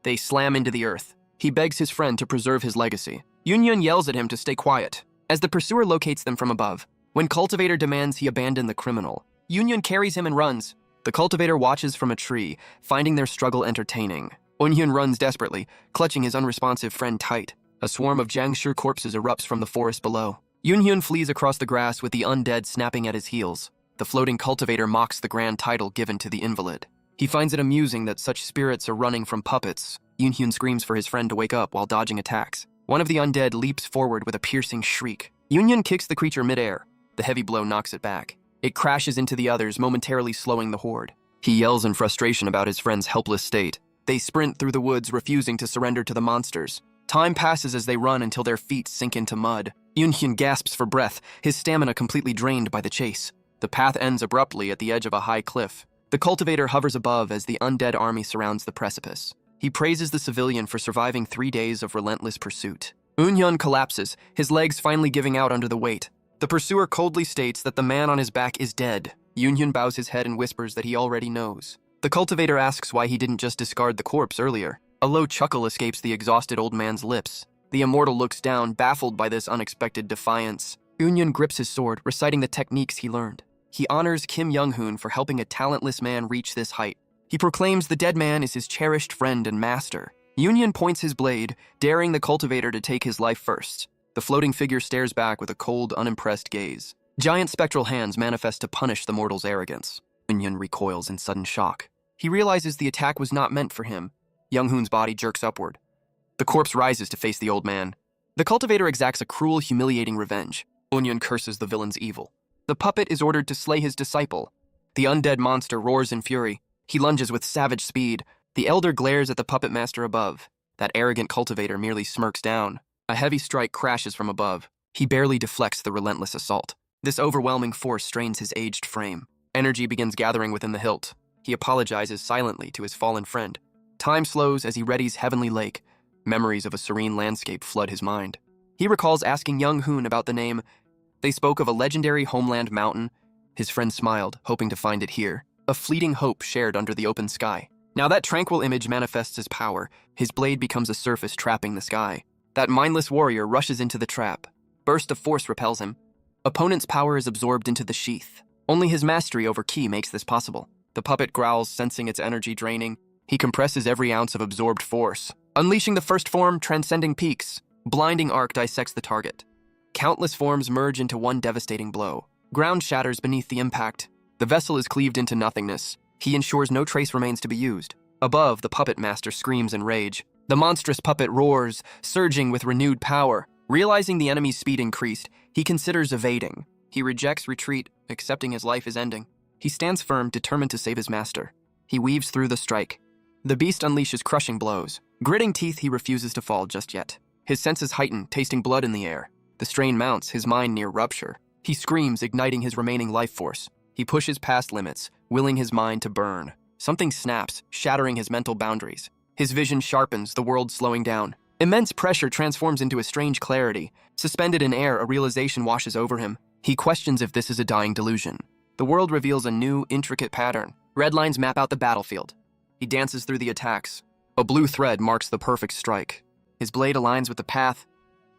They slam into the earth. He begs his friend to preserve his legacy. Yun yells at him to stay quiet, as the pursuer locates them from above. When Cultivator demands he abandon the criminal, Yun carries him and runs. The Cultivator watches from a tree, finding their struggle entertaining. Eun runs desperately, clutching his unresponsive friend tight. A swarm of Jiangshi corpses erupts from the forest below. Yun flees across the grass with the undead snapping at his heels. The floating Cultivator mocks the grand title given to the invalid. He finds it amusing that such spirits are running from puppets. Yun screams for his friend to wake up while dodging attacks. One of the undead leaps forward with a piercing shriek. Yun kicks the creature midair. The heavy blow knocks it back. It crashes into the others, momentarily slowing the horde. He yells in frustration about his friend's helpless state. They sprint through the woods, refusing to surrender to the monsters. Time passes as they run until their feet sink into mud. Yun gasps for breath, his stamina completely drained by the chase. The path ends abruptly at the edge of a high cliff. The Cultivator hovers above as the undead army surrounds the precipice. He praises the civilian for surviving 3 days of relentless pursuit. Eun collapses, his legs finally giving out under the weight. The pursuer coldly states that the man on his back is dead. Yun bows his head and whispers that he already knows. The Cultivator asks why he didn't just discard the corpse earlier. A low chuckle escapes the exhausted old man's lips. The immortal looks down, baffled by this unexpected defiance. Eun grips his sword, reciting the techniques he learned. He honors Kim Young-hoon for helping a talentless man reach this height. He proclaims the dead man is his cherished friend and master. Yun points his blade, daring the Cultivator to take his life first. The floating figure stares back with a cold, unimpressed gaze. Giant spectral hands manifest to punish the mortal's arrogance. Yun recoils in sudden shock. He realizes the attack was not meant for him. Young-hoon's body jerks upward. The corpse rises to face the old man. The Cultivator exacts a cruel, humiliating revenge. Eun curses the villain's evil. The puppet is ordered to slay his disciple. The undead monster roars in fury. He lunges with savage speed. The elder glares at the puppet master above. That arrogant Cultivator merely smirks down. A heavy strike crashes from above. He barely deflects the relentless assault. This overwhelming force strains his aged frame. Energy begins gathering within the hilt. He apologizes silently to his fallen friend. Time slows as he readies Heavenly Lake. Memories of a serene landscape flood his mind. He recalls asking Young-hoon about the name. They spoke of a legendary homeland mountain. His friend smiled, hoping to find it here. A fleeting hope shared under the open sky. Now that tranquil image manifests his power. His blade becomes a surface trapping the sky. That mindless warrior rushes into the trap. Burst of force repels him. Opponent's power is absorbed into the sheath. Only his mastery over ki makes this possible. The puppet growls, sensing its energy draining. He compresses every ounce of absorbed force. Unleashing the first form, transcending peaks. Blinding arc dissects the target. Countless forms merge into one devastating blow. Ground shatters beneath the impact. The vessel is cleaved into nothingness. He ensures no trace remains to be used. Above, the puppet master screams in rage. The monstrous puppet roars, surging with renewed power. Realizing the enemy's speed increased, he considers evading. He rejects retreat, accepting his life is ending. He stands firm, determined to save his master. He weaves through the strike. The beast unleashes crushing blows. Gritting teeth, he refuses to fall just yet. His senses heighten, tasting blood in the air. The strain mounts, his mind near rupture. He screams, igniting his remaining life force. He pushes past limits, willing his mind to burn. Something snaps, shattering his mental boundaries. His vision sharpens, the world slowing down. Immense pressure transforms into a strange clarity. Suspended in air, a realization washes over him. He questions if this is a dying delusion. The world reveals a new, intricate pattern. Red lines map out the battlefield. He dances through the attacks. A blue thread marks the perfect strike. His blade aligns with the path.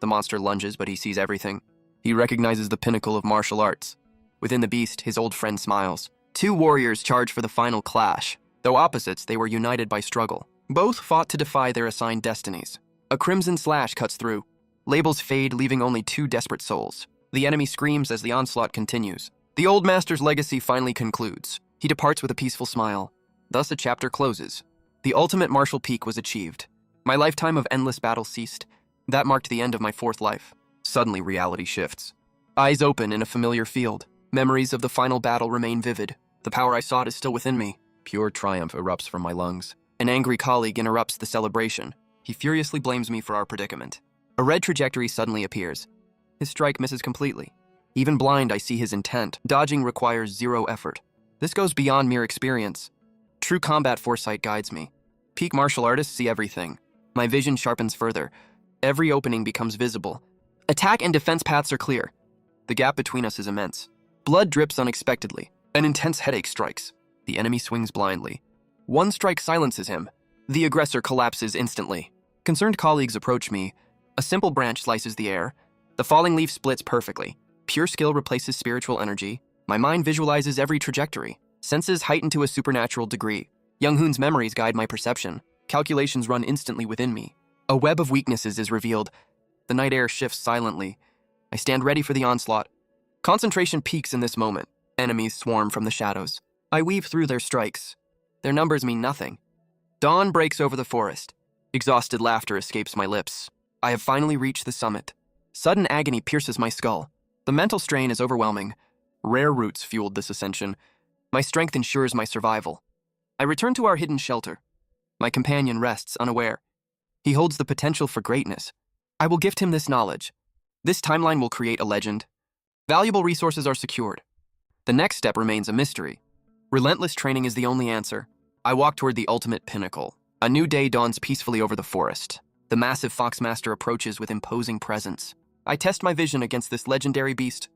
The monster lunges, but he sees everything. He recognizes the pinnacle of martial arts. Within the beast, his old friend smiles. Two warriors charge for the final clash. Though opposites, they were united by struggle. Both fought to defy their assigned destinies. A crimson slash cuts through. Labels fade, leaving only two desperate souls. The enemy screams as the onslaught continues. The old master's legacy finally concludes. He departs with a peaceful smile. Thus a chapter closes. The ultimate martial peak was achieved. My lifetime of endless battle ceased. That marked the end of my fourth life. Suddenly reality shifts. Eyes open in a familiar field. Memories of the final battle remain vivid. The power I sought is still within me. Pure triumph erupts from my lungs. An angry colleague interrupts the celebration. He furiously blames me for our predicament. A red trajectory suddenly appears. His strike misses completely. Even blind, I see his intent. Dodging requires zero effort. This goes beyond mere experience. True combat foresight guides me. Peak martial artists see everything. My vision sharpens further. Every opening becomes visible. Attack and defense paths are clear. The gap between us is immense. Blood drips unexpectedly. An intense headache strikes. The enemy swings blindly. One strike silences him. The aggressor collapses instantly. Concerned colleagues approach me. A simple branch slices the air. The falling leaf splits perfectly. Pure skill replaces spiritual energy. My mind visualizes every trajectory. Senses heighten to a supernatural degree. Young Hoon's memories guide my perception. Calculations run instantly within me. A web of weaknesses is revealed. The night air shifts silently. I stand ready for the onslaught. Concentration peaks in this moment. Enemies swarm from the shadows. I weave through their strikes. Their numbers mean nothing. Dawn breaks over the forest. Exhausted laughter escapes my lips. I have finally reached the summit. Sudden agony pierces my skull. The mental strain is overwhelming. Rare roots fueled this ascension. My strength ensures my survival. I return to our hidden shelter. My companion rests unaware. He holds the potential for greatness. I will gift him this knowledge. This timeline will create a legend. Valuable resources are secured. The next step remains a mystery. Relentless training is the only answer. I walk toward the ultimate pinnacle. A new day dawns peacefully over the forest. The massive Foxmaster approaches with imposing presence. I test my vision against this legendary beast.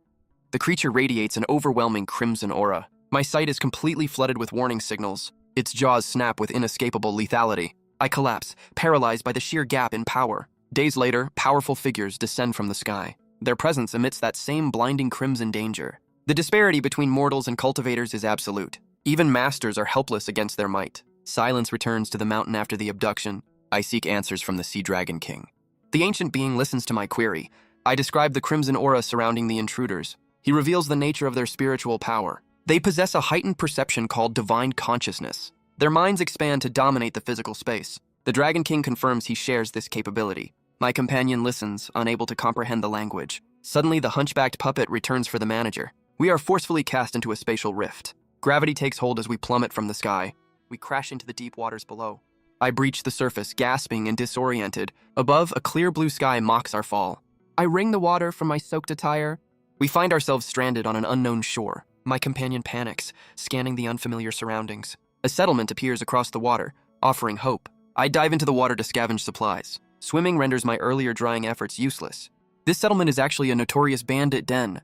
The creature radiates an overwhelming crimson aura. My sight is completely flooded with warning signals. Its jaws snap with inescapable lethality. I collapse, paralyzed by the sheer gap in power. Days later, powerful figures descend from the sky. Their presence emits that same blinding crimson danger. The disparity between mortals and cultivators is absolute. Even masters are helpless against their might. Silence returns to the mountain after the abduction. I seek answers from the Sea Dragon King. The ancient being listens to my query. I describe the crimson aura surrounding the intruders. He reveals the nature of their spiritual power. They possess a heightened perception called divine consciousness. Their minds expand to dominate the physical space. The Dragon King confirms he shares this capability. My companion listens, unable to comprehend the language. Suddenly, the hunchbacked puppet returns for the manager. We are forcefully cast into a spatial rift. Gravity takes hold as we plummet from the sky. We crash into the deep waters below. I breach the surface, gasping and disoriented. Above, a clear blue sky mocks our fall. I wring the water from my soaked attire. We find ourselves stranded on an unknown shore. My companion panics, scanning the unfamiliar surroundings. A settlement appears across the water, offering hope. I dive into the water to scavenge supplies. Swimming renders my earlier drying efforts useless. This settlement is actually a notorious bandit den.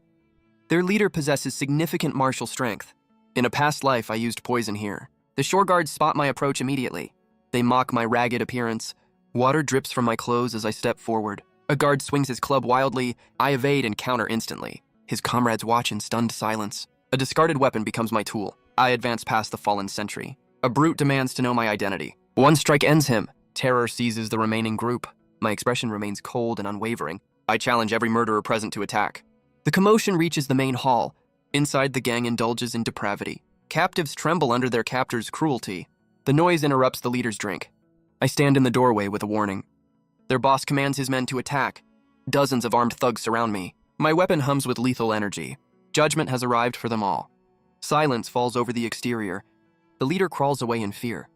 Their leader possesses significant martial strength. In a past life, I used poison here. The shore guards spot my approach immediately. They mock my ragged appearance. Water drips from my clothes as I step forward. A guard swings his club wildly. I evade and counter instantly. His comrades watch in stunned silence. A discarded weapon becomes my tool. I advance past the fallen sentry. A brute demands to know my identity. One strike ends him. Terror seizes the remaining group. My expression remains cold and unwavering. I challenge every murderer present to attack. The commotion reaches the main hall. Inside, the gang indulges in depravity. Captives tremble under their captor's cruelty. The noise interrupts the leader's drink. I stand in the doorway with a warning. Their boss commands his men to attack. Dozens of armed thugs surround me. My weapon hums with lethal energy. Judgment has arrived for them all. Silence falls over the exterior. The leader crawls away in fear.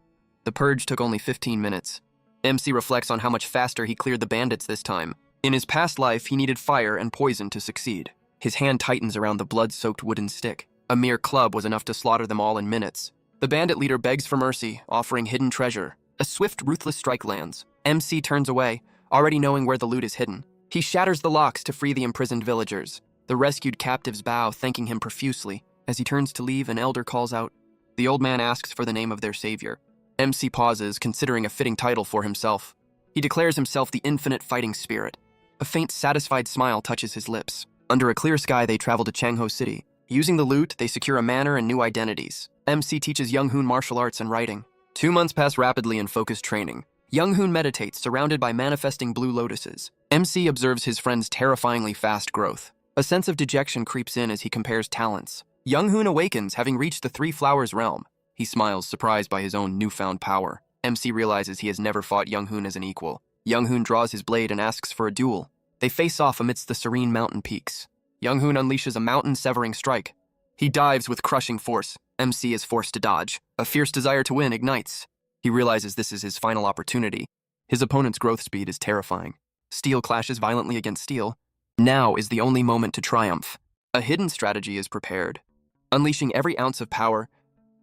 The purge took only 15 minutes. MC reflects on how much faster he cleared the bandits this time. In his past life, he needed fire and poison to succeed. His hand tightens around the blood-soaked wooden stick. A mere club was enough to slaughter them all in minutes. The bandit leader begs for mercy, offering hidden treasure. A swift, ruthless strike lands. MC turns away, already knowing where the loot is hidden. He shatters the locks to free the imprisoned villagers. The rescued captives bow, thanking him profusely. As he turns to leave, an elder calls out. The old man asks for the name of their savior. MC pauses, considering a fitting title for himself. He declares himself the infinite fighting spirit. A faint, satisfied smile touches his lips. Under a clear sky, they travel to Changho City. Using the loot, they secure a manor and new identities. MC teaches Young Hoon martial arts and writing. 2 months pass rapidly in focused training. Young Hoon meditates, surrounded by manifesting blue lotuses. MC observes his friend's terrifyingly fast growth. A sense of dejection creeps in as he compares talents. Young Hoon awakens, having reached the Three Flowers realm. He smiles, surprised by his own newfound power. MC realizes he has never fought Young Hoon as an equal. Young Hoon draws his blade and asks for a duel. They face off amidst the serene mountain peaks. Young Hoon unleashes a mountain-severing strike. He dives with crushing force. MC is forced to dodge. A fierce desire to win ignites. He realizes this is his final opportunity. His opponent's growth speed is terrifying. Steel clashes violently against steel. Now is the only moment to triumph. A hidden strategy is prepared. Unleashing every ounce of power,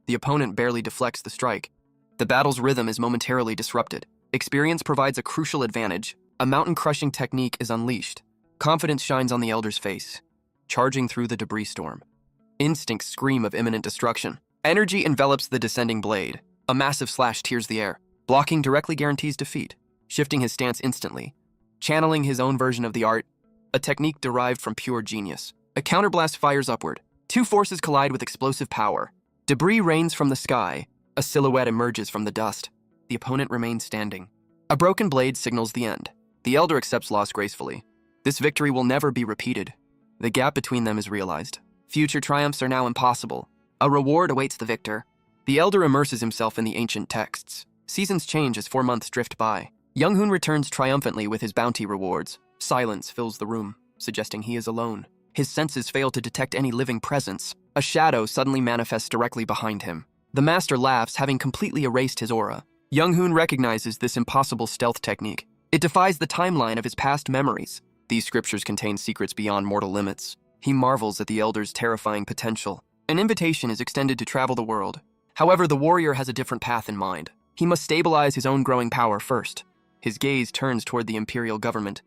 the opponent barely deflects the strike. The battle's rhythm is momentarily disrupted. Experience provides a crucial advantage. A mountain-crushing technique is unleashed. Confidence shines on the elder's face, charging through the debris storm. Instincts scream of imminent destruction. Energy envelops the descending blade. A massive slash tears the air. Blocking directly guarantees defeat, shifting his stance instantly. Channeling his own version of the art, a technique derived from pure genius. A counterblast fires upward. Two forces collide with explosive power. Debris rains from the sky. A silhouette emerges from the dust. The opponent remains standing. A broken blade signals the end. The elder accepts loss gracefully. This victory will never be repeated. The gap between them is realized. Future triumphs are now impossible. A reward awaits the victor. The elder immerses himself in the ancient texts. Seasons change as 4 months drift by. Young-hoon returns triumphantly with his bounty rewards. Silence fills the room, suggesting he is alone. His senses fail to detect any living presence. A shadow suddenly manifests directly behind him. The master laughs, having completely erased his aura. Young-hoon recognizes this impossible stealth technique. It defies the timeline of his past memories. These scriptures contain secrets beyond mortal limits. He marvels at the elder's terrifying potential. An invitation is extended to travel the world. However, the warrior has a different path in mind. He must stabilize his own growing power first. His gaze turns toward the imperial government.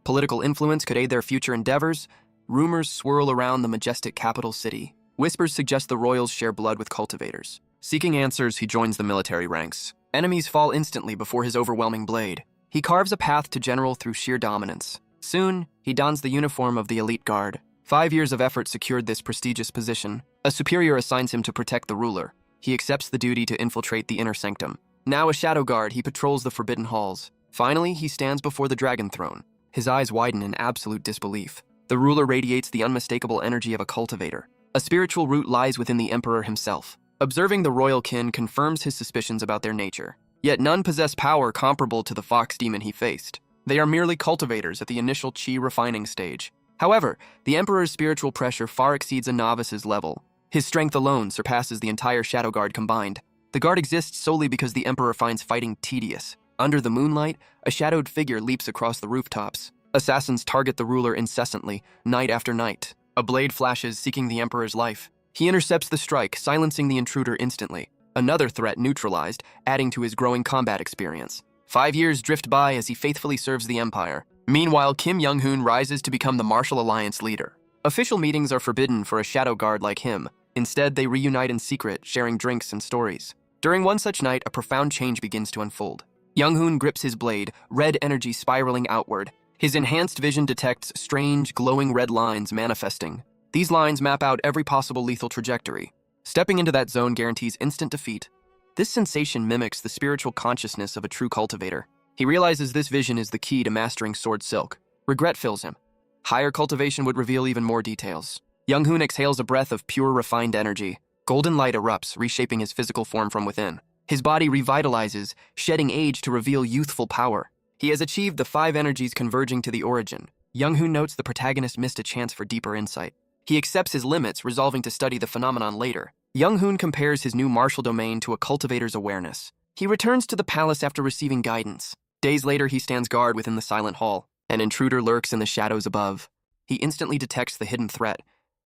Political influence could aid their future endeavors. Rumors swirl around the majestic capital city. Whispers suggest the royals share blood with cultivators. Seeking answers, he joins the military ranks. Enemies fall instantly before his overwhelming blade. He carves a path to general through sheer dominance. Soon, he dons the uniform of the elite guard. 5 years of effort secured this prestigious position. A superior assigns him to protect the ruler. He accepts the duty to infiltrate the inner sanctum. Now a shadow guard, he patrols the forbidden halls. Finally, he stands before the dragon throne. His eyes widen in absolute disbelief. The ruler radiates the unmistakable energy of a cultivator. A spiritual root lies within the emperor himself. Observing the royal kin confirms his suspicions about their nature. Yet none possess power comparable to the fox demon he faced. They are merely cultivators at the initial chi refining stage. However, the emperor's spiritual pressure far exceeds a novice's level. His strength alone surpasses the entire Shadow Guard combined. The guard exists solely because the emperor finds fighting tedious. Under the moonlight, a shadowed figure leaps across the rooftops. Assassins target the ruler incessantly, night after night. A blade flashes, seeking the emperor's life. He intercepts the strike, silencing the intruder instantly. Another threat neutralized, adding to his growing combat experience. 5 years drift by as he faithfully serves the empire. Meanwhile, Kim Young-hoon rises to become the Martial Alliance leader. Official meetings are forbidden for a shadow guard like him. Instead, they reunite in secret, sharing drinks and stories. During one such night, a profound change begins to unfold. Young-hoon grips his blade, red energy spiraling outward. His enhanced vision detects strange, glowing red lines manifesting. These lines map out every possible lethal trajectory. Stepping into that zone guarantees instant defeat. This sensation mimics the spiritual consciousness of a true cultivator. He realizes this vision is the key to mastering Sword Silk. Regret fills him. Higher cultivation would reveal even more details. Young-hoon exhales a breath of pure, refined energy. Golden light erupts, reshaping his physical form from within. His body revitalizes, shedding age to reveal youthful power. He has achieved the 5 energies converging to the origin. Young-hoon notes the protagonist missed a chance for deeper insight. He accepts his limits, resolving to study the phenomenon later. Young-hoon compares his new martial domain to a cultivator's awareness. He returns to the palace after receiving guidance. Days later, he stands guard within the silent hall. An intruder lurks in the shadows above. He instantly detects the hidden threat.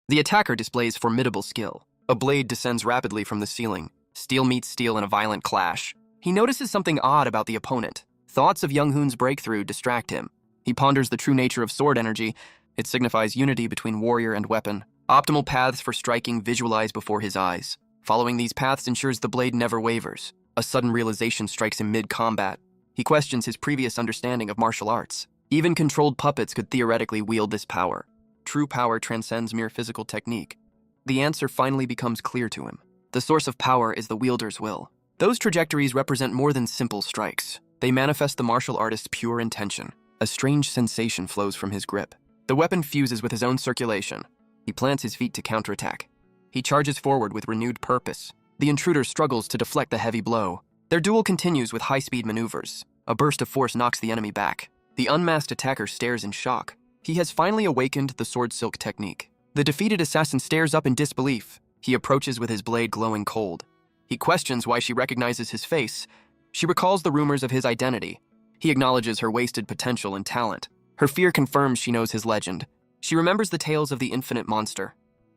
The attacker displays formidable skill. A blade descends rapidly from the ceiling. Steel meets steel in a violent clash. He notices something odd about the opponent. Thoughts of Young-hoon's breakthrough distract him. He ponders the true nature of sword energy. It signifies unity between warrior and weapon. Optimal paths for striking visualize before his eyes. Following these paths ensures the blade never wavers. A sudden realization strikes him mid-combat. He questions his previous understanding of martial arts. Even controlled puppets could theoretically wield this power. True power transcends mere physical technique. The answer finally becomes clear to him. The source of power is the wielder's will. Those trajectories represent more than simple strikes. They manifest the martial artist's pure intention. A strange sensation flows from his grip. The weapon fuses with his own circulation. He plants his feet to counterattack. He charges forward with renewed purpose. The intruder struggles to deflect the heavy blow. Their duel continues with high-speed maneuvers. A burst of force knocks the enemy back. The unmasked attacker stares in shock. He has finally awakened the Sword Silk technique. The defeated assassin stares up in disbelief. He approaches with his blade glowing cold. He questions why she recognizes his face. She recalls the rumors of his identity. He acknowledges her wasted potential and talent. Her fear confirms she knows his legend. She remembers the tales of the infinite monster.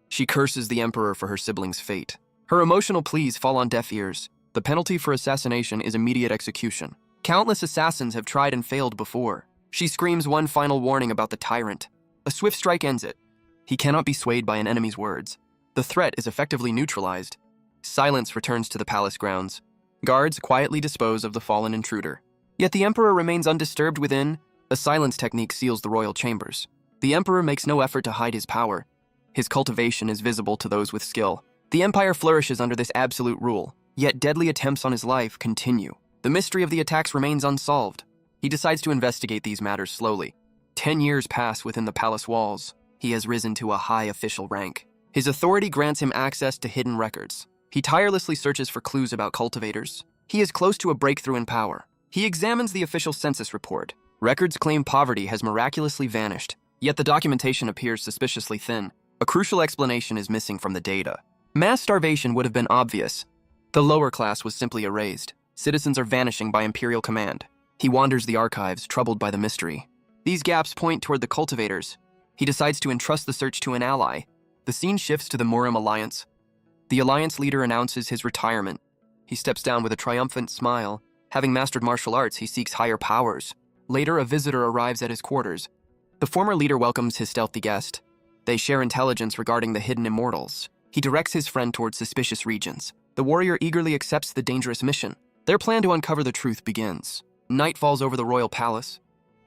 She curses the Emperor for her siblings' fate. Her emotional pleas fall on deaf ears. The penalty for assassination is immediate execution. Countless assassins have tried and failed before. She screams one final warning about the tyrant. A swift strike ends it. He cannot be swayed by an enemy's words. The threat is effectively neutralized. Silence returns to the palace grounds. Guards quietly dispose of the fallen intruder. Yet the Emperor remains undisturbed within. A silence technique seals the royal chambers. The Emperor makes no effort to hide his power. His cultivation is visible to those with skill. The empire flourishes under this absolute rule, yet deadly attempts on his life continue. The mystery of the attacks remains unsolved. He decides to investigate these matters slowly. 10 years pass within the palace walls. He has risen to a high official rank. His authority grants him access to hidden records. He tirelessly searches for clues about cultivators. He is close to a breakthrough in power. He examines the official census report. Records claim poverty has miraculously vanished, yet the documentation appears suspiciously thin. A crucial explanation is missing from the data. Mass starvation would have been obvious. The lower class was simply erased. Citizens are vanishing by imperial command. He wanders the archives, troubled by the mystery. These gaps point toward the cultivators. He decides to entrust the search to an ally. The scene shifts to the Murim alliance. The alliance leader announces his retirement. He steps down with a triumphant smile. Having mastered martial arts, he seeks higher powers. Later, a visitor arrives at his quarters. The former leader welcomes his stealthy guest. They share intelligence regarding the hidden immortals. He directs his friend towards suspicious regions. The warrior eagerly accepts the dangerous mission. Their plan to uncover the truth begins. Night falls over the royal palace.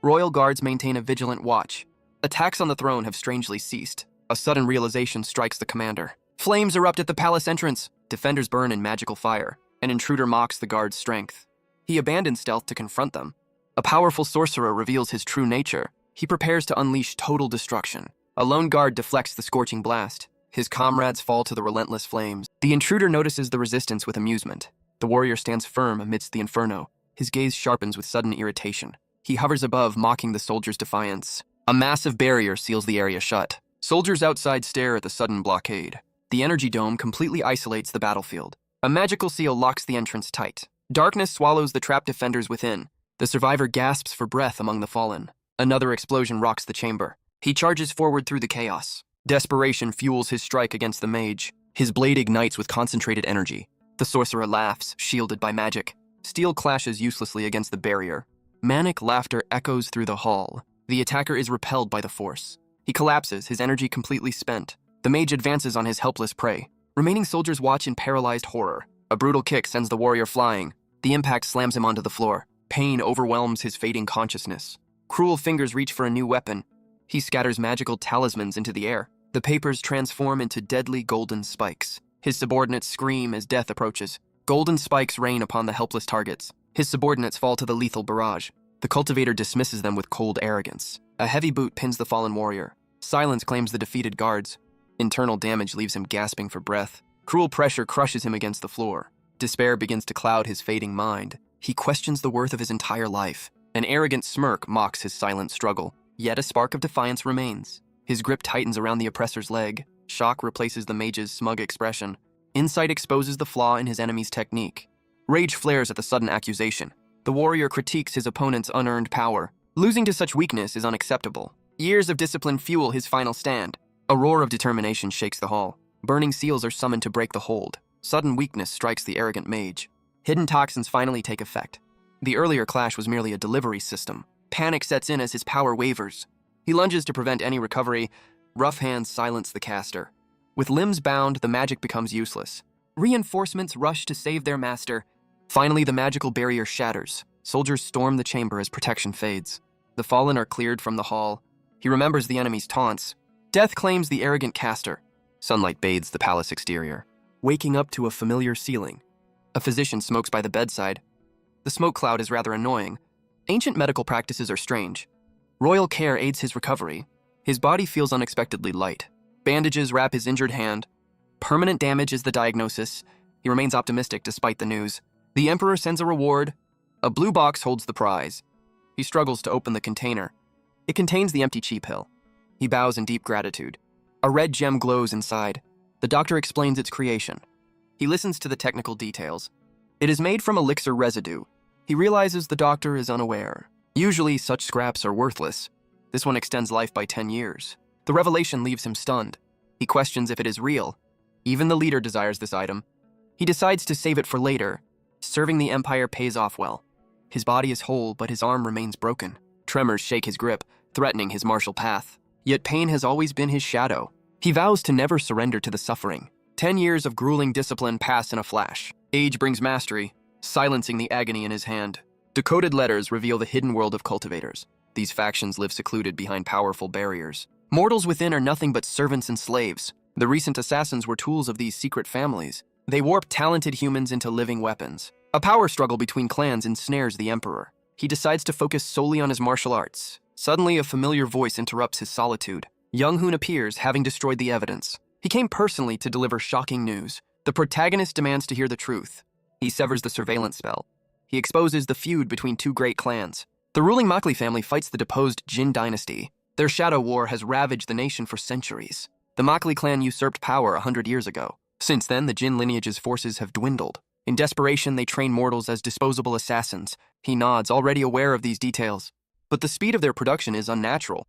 Royal guards maintain a vigilant watch. Attacks on the throne have strangely ceased. A sudden realization strikes the commander. Flames erupt at the palace entrance. Defenders burn in magical fire. An intruder mocks the guard's strength. He abandons stealth to confront them. A powerful sorcerer reveals his true nature. He prepares to unleash total destruction. A lone guard deflects the scorching blast. His comrades fall to the relentless flames. The intruder notices the resistance with amusement. The warrior stands firm amidst the inferno. His gaze sharpens with sudden irritation. He hovers above, mocking the soldiers' defiance. A massive barrier seals the area shut. Soldiers outside stare at the sudden blockade. The energy dome completely isolates the battlefield. A magical seal locks the entrance tight. Darkness swallows the trapped defenders within. The survivor gasps for breath among the fallen. Another explosion rocks the chamber. He charges forward through the chaos. Desperation fuels his strike against the mage. His blade ignites with concentrated energy. The sorcerer laughs, shielded by magic. Steel clashes uselessly against the barrier. Manic laughter echoes through the hall. The attacker is repelled by the force. He collapses, his energy completely spent. The mage advances on his helpless prey. Remaining soldiers watch in paralyzed horror. A brutal kick sends the warrior flying. The impact slams him onto the floor. Pain overwhelms his fading consciousness. Cruel fingers reach for a new weapon. He scatters magical talismans into the air. The papers transform into deadly golden spikes. His subordinates scream as death approaches. Golden spikes rain upon the helpless targets. His subordinates fall to the lethal barrage. The cultivator dismisses them with cold arrogance. A heavy boot pins the fallen warrior. Silence claims the defeated guards. Internal damage leaves him gasping for breath. Cruel pressure crushes him against the floor. Despair begins to cloud his fading mind. He questions the worth of his entire life. An arrogant smirk mocks his silent struggle. Yet a spark of defiance remains. His grip tightens around the oppressor's leg. Shock replaces the mage's smug expression. Insight exposes the flaw in his enemy's technique. Rage flares at the sudden accusation. The warrior critiques his opponent's unearned power. Losing to such weakness is unacceptable. Years of discipline fuel his final stand. A roar of determination shakes the hall. Burning seals are summoned to break the hold. Sudden weakness strikes the arrogant mage. Hidden toxins finally take effect. The earlier clash was merely a delivery system. Panic sets in as his power wavers. He lunges to prevent any recovery. Rough hands silence the caster. With limbs bound, the magic becomes useless. Reinforcements rush to save their master. Finally, the magical barrier shatters. Soldiers storm the chamber as protection fades. The fallen are cleared from the hall. He remembers the enemy's taunts. Death claims the arrogant caster. Sunlight bathes the palace exterior, waking up to a familiar ceiling. A physician smokes by the bedside. The smoke cloud is rather annoying. Ancient medical practices are strange. Royal care aids his recovery. His body feels unexpectedly light. Bandages wrap his injured hand. Permanent damage is the diagnosis. He remains optimistic despite the news. The Emperor sends a reward. A blue box holds the prize. He struggles to open the container. It contains the empty chi pill. He bows in deep gratitude. A red gem glows inside. The doctor explains its creation. He listens to the technical details. It is made from elixir residue. He realizes the doctor is unaware. Usually, such scraps are worthless. This one extends life by 10 years. The revelation leaves him stunned. He questions if it is real. Even the leader desires this item. He decides to save it for later. Serving the Empire pays off well. His body is whole, but his arm remains broken. Tremors shake his grip, threatening his martial path. Yet pain has always been his shadow. He vows to never surrender to the suffering. 10 years of grueling discipline pass in a flash. Age brings mastery, silencing the agony in his hand. Decoded letters reveal the hidden world of cultivators. These factions live secluded behind powerful barriers. Mortals within are nothing but servants and slaves. The recent assassins were tools of these secret families. They warp talented humans into living weapons. A power struggle between clans ensnares the Emperor. He decides to focus solely on his martial arts. Suddenly, a familiar voice interrupts his solitude. Young Hoon appears, having destroyed the evidence. He came personally to deliver shocking news. The protagonist demands to hear the truth. He severs the surveillance spell. He exposes the feud between two great clans. The ruling Makli family fights the deposed Jin dynasty. Their shadow war has ravaged the nation for centuries. The Makli clan usurped power 100 years ago. Since then, the Jin lineage's forces have dwindled. In desperation, they train mortals as disposable assassins. He nods, already aware of these details. But the speed of their production is unnatural.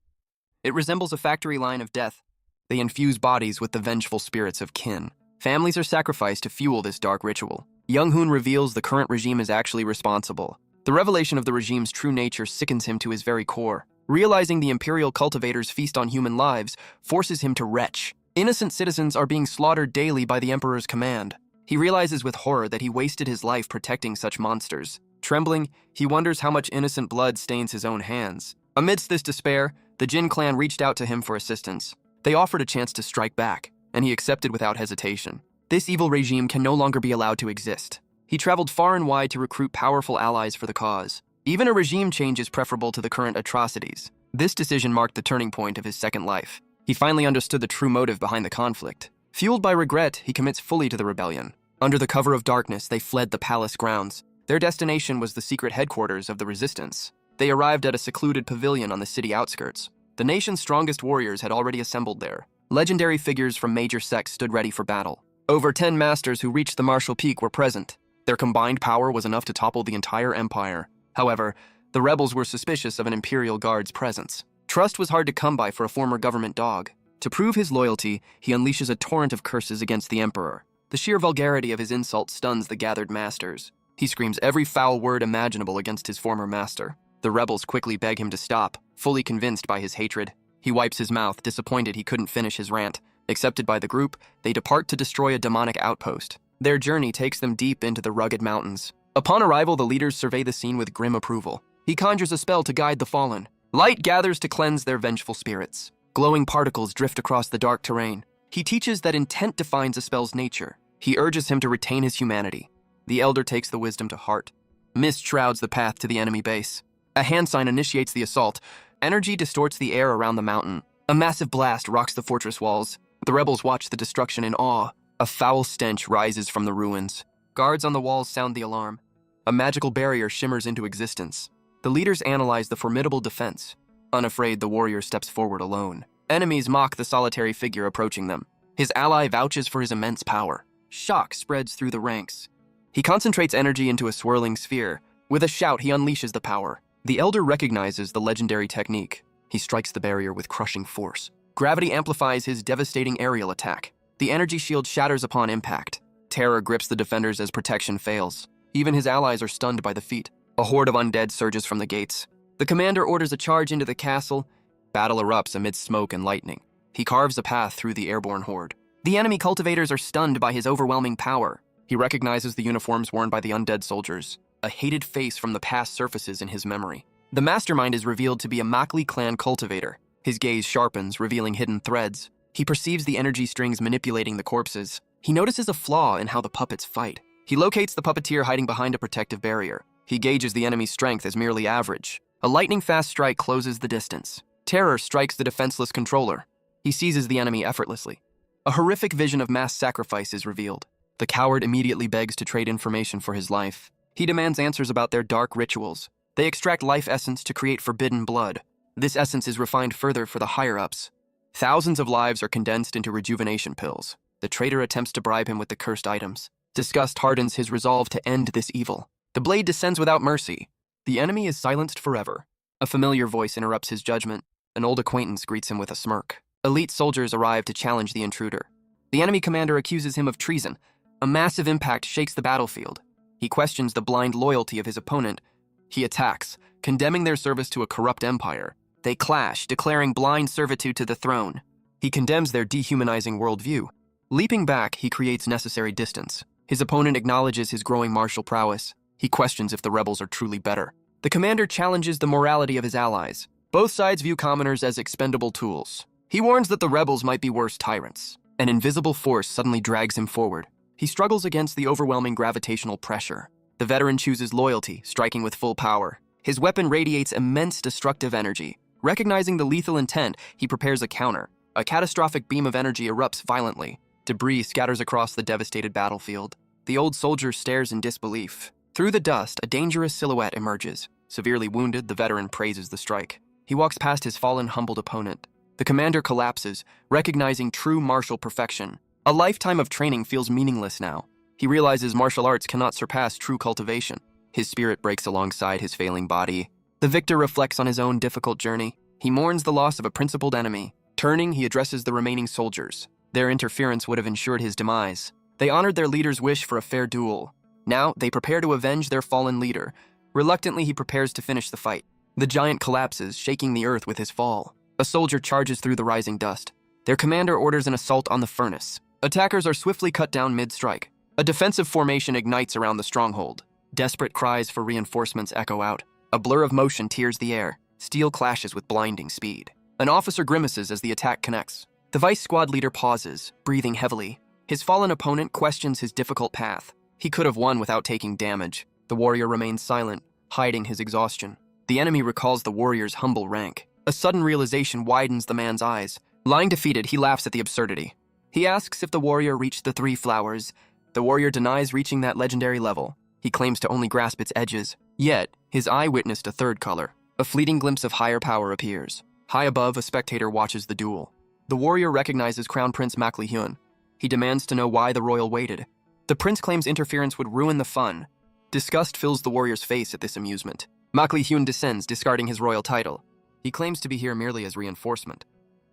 It resembles a factory line of death. They infuse bodies with the vengeful spirits of kin. Families are sacrificed to fuel this dark ritual. Young Hoon reveals the current regime is actually responsible. The revelation of the regime's true nature sickens him to his very core. Realizing the imperial cultivators feast on human lives forces him to retch. Innocent citizens are being slaughtered daily by the Emperor's command. He realizes with horror that he wasted his life protecting such monsters. Trembling, he wonders how much innocent blood stains his own hands. Amidst this despair, the Jin clan reached out to him for assistance. They offered a chance to strike back, and he accepted without hesitation. This evil regime can no longer be allowed to exist. He traveled far and wide to recruit powerful allies for the cause. Even a regime change is preferable to the current atrocities. This decision marked the turning point of his second life. He finally understood the true motive behind the conflict. Fueled by regret, he commits fully to the rebellion. Under the cover of darkness, they fled the palace grounds. Their destination was the secret headquarters of the resistance. They arrived at a secluded pavilion on the city outskirts. The nation's strongest warriors had already assembled there. Legendary figures from major sects stood ready for battle. Over 10 masters who reached the martial peak were present. Their combined power was enough to topple the entire empire. However, the rebels were suspicious of an imperial guard's presence. Trust was hard to come by for a former government dog. To prove his loyalty, he unleashes a torrent of curses against the Emperor. The sheer vulgarity of his insult stuns the gathered masters. He screams every foul word imaginable against his former master. The rebels quickly beg him to stop, fully convinced by his hatred. He wipes his mouth, disappointed he couldn't finish his rant. Accepted by the group, they depart to destroy a demonic outpost. Their journey takes them deep into the rugged mountains. Upon arrival, the leaders survey the scene with grim approval. He conjures a spell to guide the fallen. Light gathers to cleanse their vengeful spirits. Glowing particles drift across the dark terrain. He teaches that intent defines a spell's nature. He urges him to retain his humanity. The elder takes the wisdom to heart. Mist shrouds the path to the enemy base. A hand sign initiates the assault. Energy distorts the air around the mountain. A massive blast rocks the fortress walls. The rebels watch the destruction in awe. A foul stench rises from the ruins. Guards on the walls sound the alarm. A magical barrier shimmers into existence. The leaders analyze the formidable defense. Unafraid, the warrior steps forward alone. Enemies mock the solitary figure approaching them. His ally vouches for his immense power. Shock spreads through the ranks. He concentrates energy into a swirling sphere. With a shout, he unleashes the power. The elder recognizes the legendary technique. He strikes the barrier with crushing force. Gravity amplifies his devastating aerial attack. The energy shield shatters upon impact. Terror grips the defenders as protection fails. Even his allies are stunned by the feat. A horde of undead surges from the gates. The commander orders a charge into the castle. Battle erupts amidst smoke and lightning. He carves a path through the airborne horde. The enemy cultivators are stunned by his overwhelming power. He recognizes the uniforms worn by the undead soldiers. A hated face from the past surfaces in his memory. The mastermind is revealed to be a Makli clan cultivator. His gaze sharpens, revealing hidden threads. He perceives the energy strings manipulating the corpses. He notices a flaw in how the puppets fight. He locates the puppeteer hiding behind a protective barrier. He gauges the enemy's strength as merely average. A lightning-fast strike closes the distance. Terror strikes the defenseless controller. He seizes the enemy effortlessly. A horrific vision of mass sacrifice is revealed. The coward immediately begs to trade information for his life. He demands answers about their dark rituals. They extract life essence to create forbidden blood. This essence is refined further for the higher-ups. Thousands of lives are condensed into rejuvenation pills. The traitor attempts to bribe him with the cursed items. Disgust hardens his resolve to end this evil. The blade descends without mercy. The enemy is silenced forever. A familiar voice interrupts his judgment. An old acquaintance greets him with a smirk. Elite soldiers arrive to challenge the intruder. The enemy commander accuses him of treason. A massive impact shakes the battlefield. He questions the blind loyalty of his opponent. He attacks, condemning their service to a corrupt empire. They clash, declaring blind servitude to the throne. He condemns their dehumanizing worldview. Leaping back, he creates necessary distance. His opponent acknowledges his growing martial prowess. He questions if the rebels are truly better. The commander challenges the morality of his allies. Both sides view commoners as expendable tools. He warns that the rebels might be worse tyrants. An invisible force suddenly drags him forward. He struggles against the overwhelming gravitational pressure. The veteran chooses loyalty, striking with full power. His weapon radiates immense destructive energy. Recognizing the lethal intent, he prepares a counter. A catastrophic beam of energy erupts violently. Debris scatters across the devastated battlefield. The old soldier stares in disbelief. Through the dust, a dangerous silhouette emerges. Severely wounded, the veteran praises the strike. He walks past his fallen, humbled opponent. The commander collapses, recognizing true martial perfection. A lifetime of training feels meaningless now. He realizes martial arts cannot surpass true cultivation. His spirit breaks alongside his failing body. The victor reflects on his own difficult journey. He mourns the loss of a principled enemy. Turning, he addresses the remaining soldiers. Their interference would have ensured his demise. They honored their leader's wish for a fair duel. Now, they prepare to avenge their fallen leader. Reluctantly, he prepares to finish the fight. The giant collapses, shaking the earth with his fall. A soldier charges through the rising dust. Their commander orders an assault on the furnace. Attackers are swiftly cut down mid-strike. A defensive formation ignites around the stronghold. Desperate cries for reinforcements echo out. A blur of motion tears the air. Steel clashes with blinding speed. An officer grimaces as the attack connects. The vice squad leader pauses, breathing heavily. His fallen opponent questions his difficult path. He could have won without taking damage. The warrior remains silent, hiding his exhaustion. The enemy recalls the warrior's humble rank. A sudden realization widens the man's eyes. Lying defeated, he laughs at the absurdity. He asks if the warrior reached the 3 flowers. The warrior denies reaching that legendary level. He claims to only grasp its edges. Yet, his eye witnessed a 3rd color. A fleeting glimpse of higher power appears. High above, a spectator watches the duel. The warrior recognizes Crown Prince Mak Li-hyun. He demands to know why the royal waited. The prince claims interference would ruin the fun. Disgust fills the warrior's face at this amusement. Mak Li-hyun descends, discarding his royal title. He claims to be here merely as reinforcement.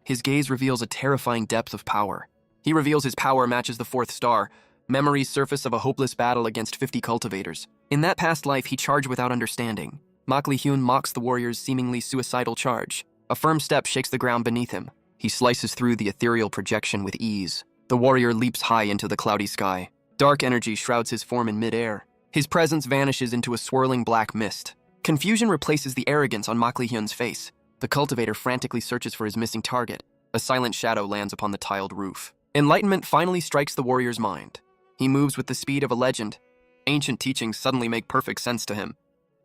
His gaze reveals a terrifying depth of power. He reveals his power matches the 4th star, memories surface of a hopeless battle against 50 cultivators. In that past life, he charged without understanding. Mak Li-hyun mocks the warrior's seemingly suicidal charge. A firm step shakes the ground beneath him. He slices through the ethereal projection with ease. The warrior leaps high into the cloudy sky. Dark energy shrouds his form in mid-air. His presence vanishes into a swirling black mist. Confusion replaces the arrogance on Mak Li-hyun's face. The cultivator frantically searches for his missing target. A silent shadow lands upon the tiled roof. Enlightenment finally strikes the warrior's mind. He moves with the speed of a legend. Ancient teachings suddenly make perfect sense to him.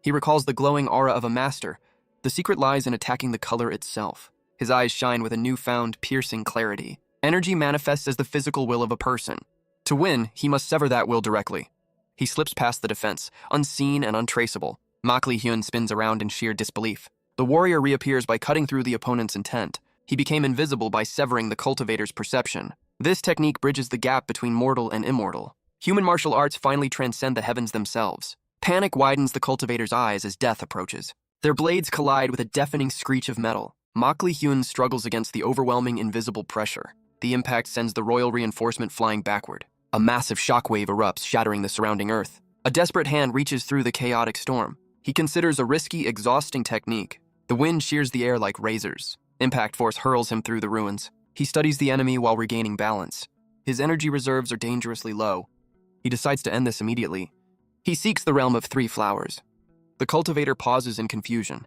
He recalls the glowing aura of a master. The secret lies in attacking the color itself. His eyes shine with a newfound, piercing clarity. Energy manifests as the physical will of a person. To win, he must sever that will directly. He slips past the defense, unseen and untraceable. Mak Li-hyun spins around in sheer disbelief. The warrior reappears by cutting through the opponent's intent. He became invisible by severing the cultivator's perception. This technique bridges the gap between mortal and immortal. Human martial arts finally transcend the heavens themselves. Panic widens the cultivator's eyes as death approaches. Their blades collide with a deafening screech of metal. Mak Li-hyun struggles against the overwhelming invisible pressure. The impact sends the royal reinforcement flying backward. A massive shockwave erupts, shattering the surrounding earth. A desperate hand reaches through the chaotic storm. He considers a risky, exhausting technique. The wind shears the air like razors. Impact force hurls him through the ruins. He studies the enemy while regaining balance. His energy reserves are dangerously low. He decides to end this immediately. He seeks the realm of 3 flowers. The cultivator pauses in confusion.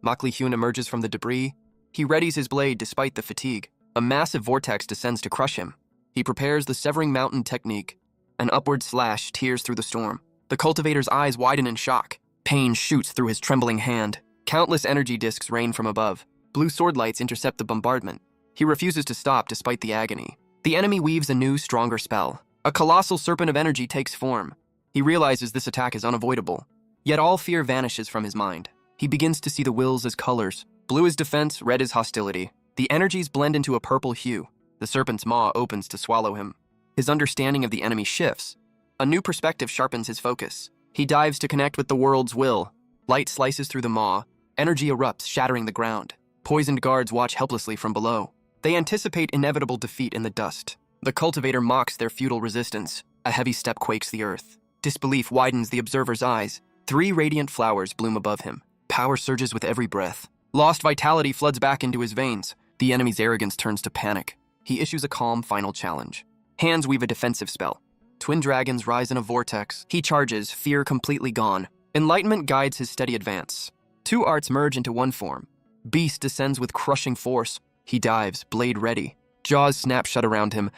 Mak Li-hyun emerges from the debris. He readies his blade despite the fatigue. A massive vortex descends to crush him. He prepares the severing mountain technique. An upward slash tears through the storm. The cultivator's eyes widen in shock. Pain shoots through his trembling hand. Countless energy discs rain from above. Blue sword lights intercept the bombardment. He refuses to stop despite the agony. The enemy weaves a new, stronger spell. A colossal serpent of energy takes form. He realizes this attack is unavoidable. Yet all fear vanishes from his mind. He begins to see the wills as colors. Blue is defense, red is hostility. The energies blend into a purple hue. The serpent's maw opens to swallow him. His understanding of the enemy shifts. A new perspective sharpens his focus. He dives to connect with the world's will. Light slices through the maw. Energy erupts, shattering the ground. Poisoned guards watch helplessly from below. They anticipate inevitable defeat in the dust. The cultivator mocks their futile resistance. A heavy step quakes the earth. Disbelief widens the observer's eyes. 3 radiant flowers bloom above him. Power surges with every breath. Lost vitality floods back into his veins. The enemy's arrogance turns to panic. He issues a calm final challenge. Hands weave a defensive spell. Twin dragons rise in a vortex. He charges, fear completely gone. Enlightenment guides his steady advance. 2 arts merge into one form. Beast descends with crushing force. He dives, blade ready. Jaws snap shut around him.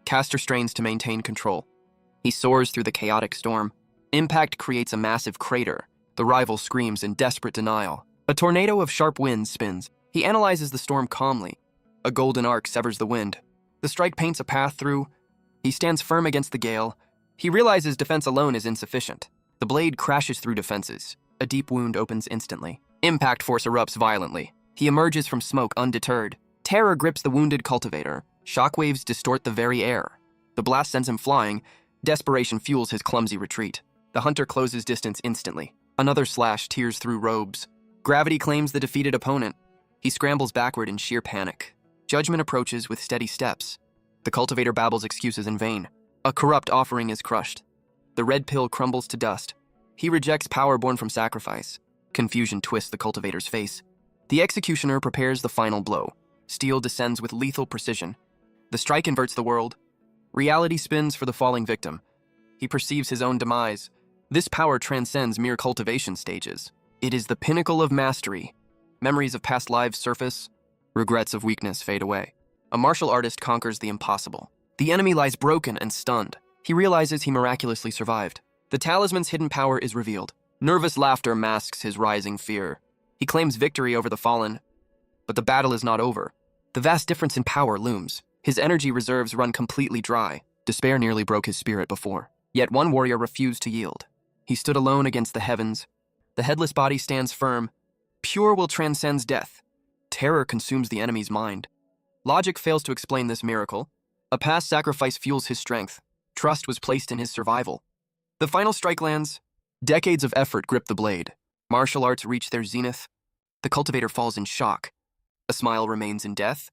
Caster strains to maintain control. He soars through the chaotic storm. Impact creates a massive crater. The rival screams in desperate denial. A tornado of sharp winds spins. He analyzes the storm calmly. A golden arc severs the wind. The strike paints a path through. He stands firm against the gale. He realizes defense alone is insufficient. The blade crashes through defenses. A deep wound opens instantly. Impact force erupts violently. He emerges from smoke undeterred. Terror grips the wounded cultivator. Shockwaves distort the very air. The blast sends him flying. Desperation fuels his clumsy retreat. The hunter closes distance instantly. Another slash tears through robes. Gravity claims the defeated opponent. He scrambles backward in sheer panic. Judgment approaches with steady steps. The cultivator babbles excuses in vain. A corrupt offering is crushed. The red pill crumbles to dust. He rejects power born from sacrifice. Confusion twists the cultivator's face. The executioner prepares the final blow. Steel descends with lethal precision. The strike inverts the world. Reality spins for the falling victim. He perceives his own demise. This power transcends mere cultivation stages. It is the pinnacle of mastery. Memories of past lives surface. Regrets of weakness fade away. A martial artist conquers the impossible. The enemy lies broken and stunned. He realizes he miraculously survived. The talisman's hidden power is revealed. Nervous laughter masks his rising fear. He claims victory over the fallen. But the battle is not over. The vast difference in power looms. His energy reserves run completely dry. Despair nearly broke his spirit before. Yet one warrior refused to yield. He stood alone against the heavens. The headless body stands firm. Pure will transcends death. Terror consumes the enemy's mind. Logic fails to explain this miracle. A past sacrifice fuels his strength. Trust was placed in his survival. The final strike lands. Decades of effort grip the blade. Martial arts reach their zenith. The cultivator falls in shock. A smile remains in death.